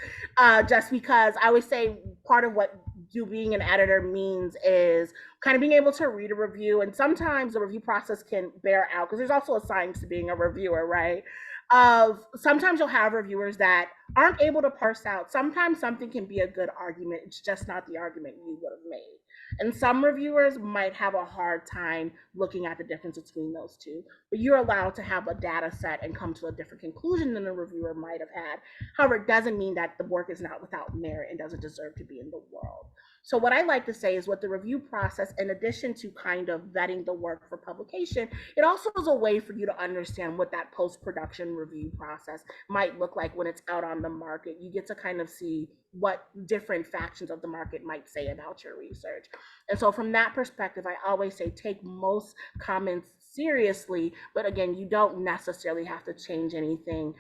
just because I always say part of what being an editor means is kind of being able to read a review, and sometimes the review process can bear out because there's also a science to being a reviewer, right? Of sometimes you'll have reviewers that aren't able to parse out. Sometimes something can be a good argument, it's just not the argument you would have made. And some reviewers might have a hard time looking at the difference between those two, but you're allowed to have a data set and come to a different conclusion than the reviewer might have had. However, it doesn't mean that the work is not without merit and doesn't deserve to be in the world. So what I like to say is, what the review process, in addition to kind of vetting the work for publication, it also is a way for you to understand what that post-production review process might look like when it's out on the market. You get to kind of see what different factions of the market might say about your research. And so from that perspective, I always say take most comments seriously, but again, you don't necessarily have to change anything.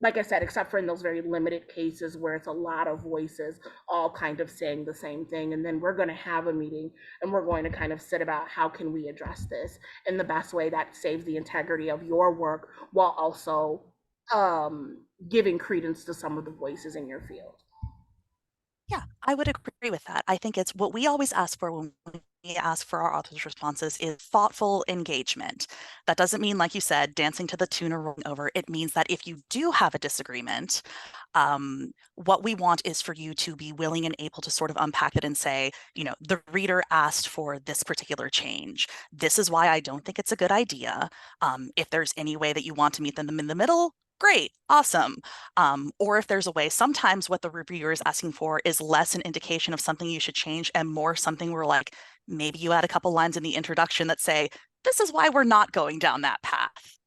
Like I said, except for in those very limited cases where it's a lot of voices all kind of saying the same thing. And then we're going to have a meeting and we're going to kind of sit about how can we address this in the best way that saves the integrity of your work while also giving credence to some of the voices in your field. Yeah, I would agree with that. I think it's what we always ask for when we ask for our authors' responses is thoughtful engagement. That doesn't mean, like you said, dancing to the tune or rolling over. It means that if you do have a disagreement, what we want is for you to be willing and able to sort of unpack it and say, you know, the reader asked for this particular change. This is why I don't think it's a good idea. If there's any way that you want to meet them in the middle, great, awesome. Or if there's a way, sometimes what the reviewer is asking for is less an indication of something you should change and more something where, like, maybe you add a couple lines in the introduction that say, this is why we're not going down that path.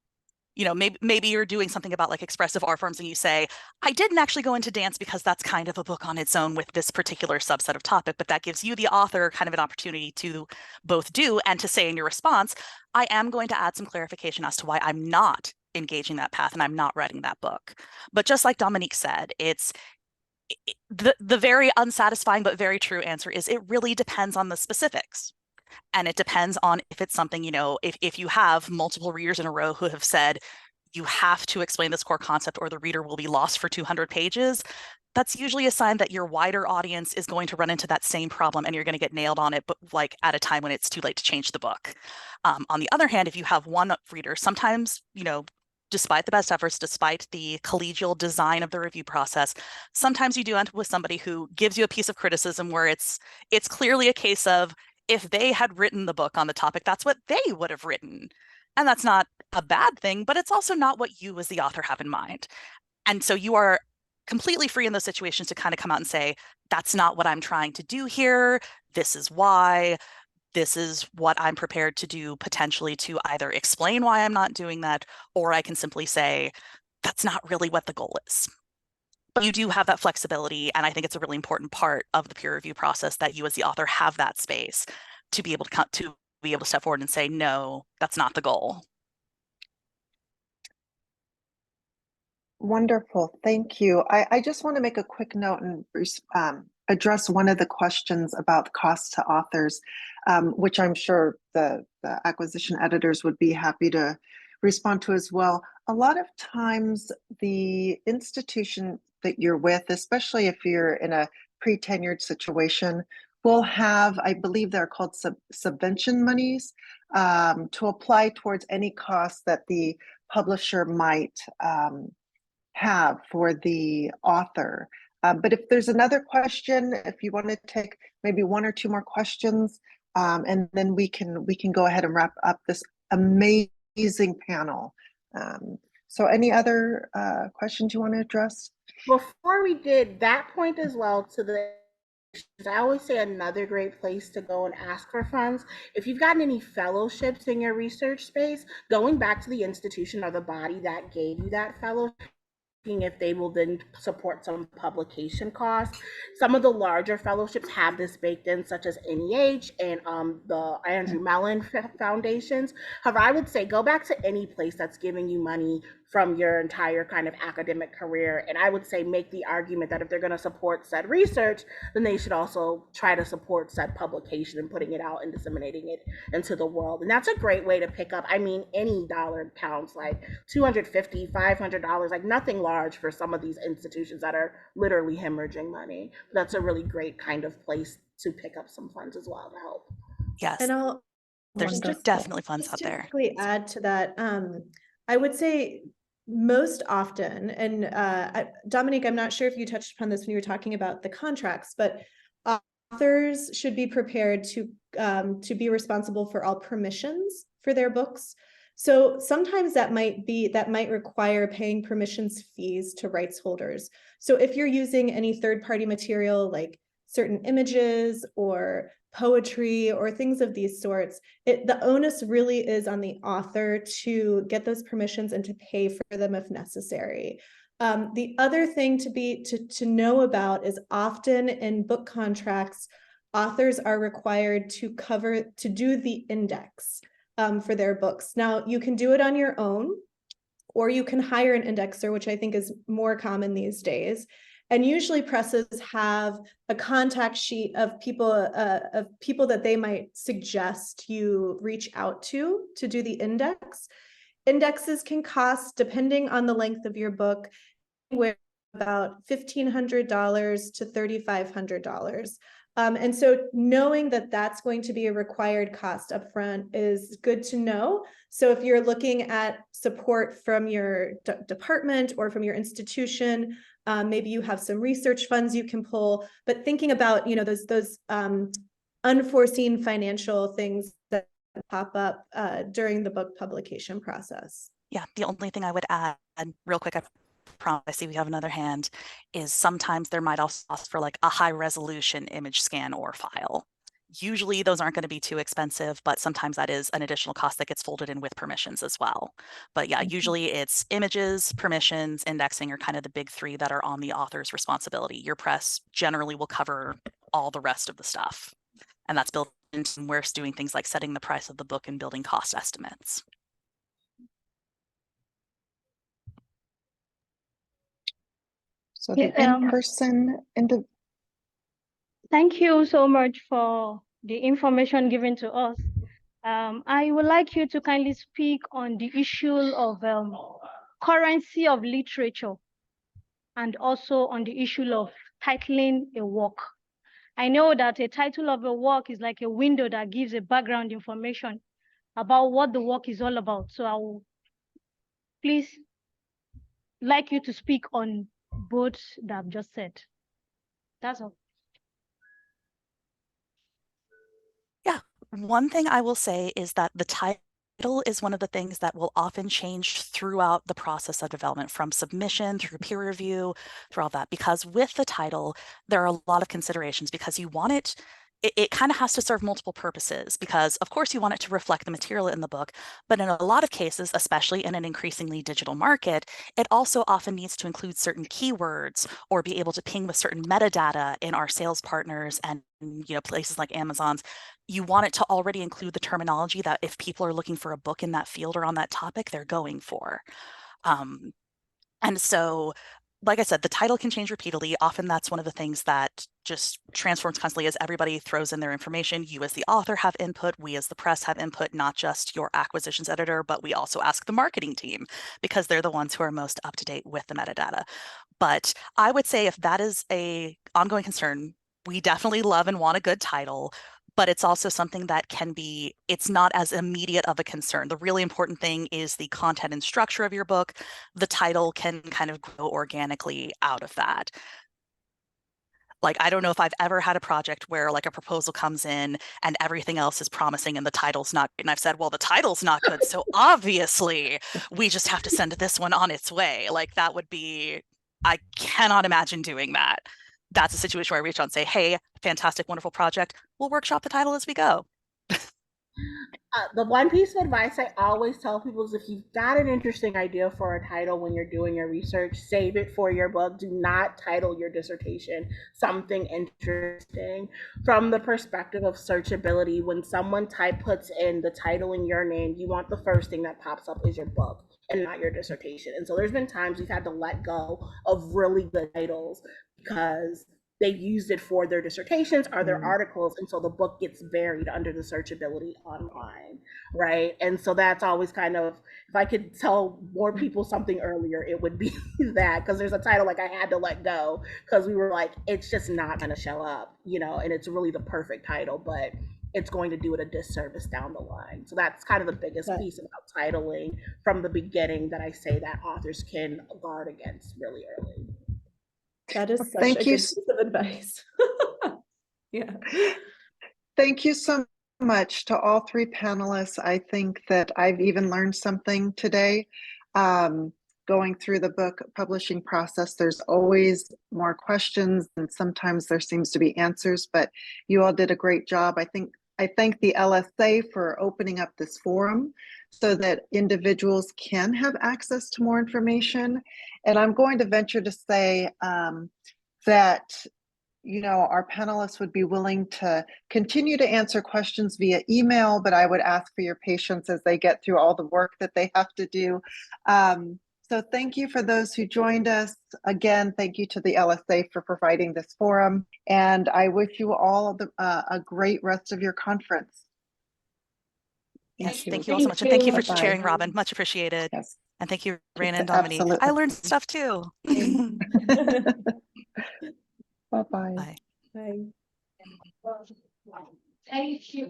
You know, maybe you're doing something about like expressive art forms and you say, I didn't actually go into dance because that's kind of a book on its own with this particular subset of topic, but that gives you, the author, kind of an opportunity to both do and to say in your response, I am going to add some clarification as to why I'm not engaging that path and I'm not writing that book. But just like Dominique said, it's the very unsatisfying but very true answer is it really depends on the specifics. And it depends on if it's something, you know, if you have multiple readers in a row who have said, you have to explain this core concept or the reader will be lost for 200 pages, that's usually a sign that your wider audience is going to run into that same problem and you're going to get nailed on it, but like at a time when it's too late to change the book. On the other hand, if you have one reader, sometimes, you know, despite the best efforts, despite the collegial design of the review process, sometimes you do end up with somebody who gives you a piece of criticism where it's clearly a case of, if they had written the book on the topic, that's what they would have written. And that's not a bad thing, but it's also not what you as the author have in mind. And so you are completely free in those situations to kind of come out and say, that's not what I'm trying to do here. This is why. This is what I'm prepared to do, potentially to either explain why I'm not doing that, or I can simply say, that's not really what the goal is. But you do have that flexibility, and I think it's a really important part of the peer review process that you as the author have that space to be able to step forward and say, no, that's not the goal. Wonderful, thank you. I just want to make a quick note and address one of the questions about cost to authors, which I'm sure the acquisition editors would be happy to respond to as well. A lot of times the institution that you're with, especially if you're in a pre-tenured situation, will have, I believe they're called subvention monies, to apply towards any costs that the publisher might have for the author. But if there's another question, if you want to take maybe one or two more questions, and then we can go ahead and wrap up this amazing panel. So any other questions you want to address? Before we did that point as well, to the I always say another great place to go and ask for funds. If you've gotten any fellowships in your research space, going back to the institution or the body that gave you that fellowship, if they will then support some publication costs. Some of the larger fellowships have this baked in, such as NEH and the Andrew Mellon foundations. However, I would say go back to any place that's giving you money from your entire kind of academic career. And I would say make the argument that if they're going to support said research, then they should also try to support said publication and putting it out and disseminating it into the world. And that's a great way to pick up, I mean, any dollar counts, like $250, $500, like nothing large for some of these institutions that are literally hemorrhaging money. That's a really great kind of place to pick up some funds as well to help. Yes. And there's definitely funds out there. To add to that, I would say most often, and Dominique, I'm not sure if you touched upon this when you were talking about the contracts, but authors should be prepared to be responsible for all permissions for their books. So sometimes that might require paying permissions fees to rights holders. So if you're using any third-party material like certain images or poetry or things of these sorts, the onus really is on the author to get those permissions and to pay for them if necessary. The other thing to know about is often in book contracts, authors are required to do the index for their books. Now, you can do it on your own, or you can hire an indexer, which I think is more common these days. And usually presses have a contact sheet of people that they might suggest you reach out to do the index. Indexes can cost, depending on the length of your book, about $1,500 to $3,500. And so knowing that that's going to be a required cost upfront is good to know. So if you're looking at support from your department or from your institution, maybe you have some research funds you can pull, but thinking about, those unforeseen financial things that pop up during the book publication process. Yeah, the only thing I would add real quick, I promise, I see we have another hand, is sometimes there might also ask for like a high resolution image scan or file. Usually those aren't going to be too expensive, but sometimes that is an additional cost that gets folded in with permissions as well. But yeah, usually it's images, permissions, indexing are kind of the big three that are on the author's responsibility. Your press generally will cover all the rest of the stuff. And that's built into where it's doing things like setting the price of the book and building cost estimates. So the in-person Thank you so much for the information given to us. I would like you to kindly speak on the issue of currency of literature and also on the issue of titling a work. I know that a title of a work is like a window that gives a background information about what the work is all about. So I will please like you to speak on both that I've just said. That's all. Yeah, one thing I will say is that the title is one of the things that will often change throughout the process of development, from submission through peer review, through all that, because with the title, there are a lot of considerations because you want it kind of has to serve multiple purposes, because of course you want it to reflect the material in the book, but in a lot of cases, especially in an increasingly digital market, it also often needs to include certain keywords or be able to ping with certain metadata in our sales partners and places like Amazon's. You want it to already include the terminology that if people are looking for a book in that field or on that topic, they're going for. And so, like I said, the title can change repeatedly. Often that's one of the things that just transforms constantly as everybody throws in their information. You as the author have input, we as the press have input, not just your acquisitions editor, but we also ask the marketing team because they're the ones who are most up to date with the metadata. But I would say if that is an ongoing concern, we definitely love and want a good title, but it's also something that can be, it's not as immediate of a concern. The really important thing is the content and structure of your book. The title can kind of grow organically out of that. Like, I don't know if I've ever had a project where like a proposal comes in and everything else is promising and the title's not good. And I've said, well, the title's not good, so obviously we just have to send this one on its way. Like, that would be, I cannot imagine doing that. That's a situation where I reach out and say, hey, fantastic, wonderful project. We'll workshop the title as we go. The one piece of advice I always tell people is if you've got an interesting idea for a title when you're doing your research, save it for your book. Do not title your dissertation something interesting. From the perspective of searchability, when someone puts in the title in your name, you want the first thing that pops up is your book and not your dissertation. And so there's been times we've had to let go of really good titles because they've used it for their dissertations or their articles, and so the book gets buried under the searchability online, right? And so that's always kind of, if I could tell more people something earlier, it would be that, because there's a title like I had to let go because we were like, it's just not going to show up, and it's really the perfect title, but it's going to do it a disservice down the line. So that's kind of the biggest piece about titling from the beginning that I say that authors can guard against really early. That is such Thank a you. good piece of advice. Yeah. Thank you so much to all three panelists. I think that I've even learned something today. Going through the book publishing process, there's always more questions and sometimes there seems to be answers, but you all did a great job. I thank the LSA for opening up this forum so that individuals can have access to more information. And I'm going to venture to say that our panelists would be willing to continue to answer questions via email, but I would ask for your patience as they get through all the work that they have to do. So thank you for those who joined us. Again, thank you to the LSA for providing this forum. And I wish you all a great rest of your conference. Yes, thank you all so much. And thank you for sharing, Robin. Much appreciated. Yes. And thank you, Raina and Dominique. Absolutely. I learned stuff too. Bye-bye. Bye. Bye. Thank you.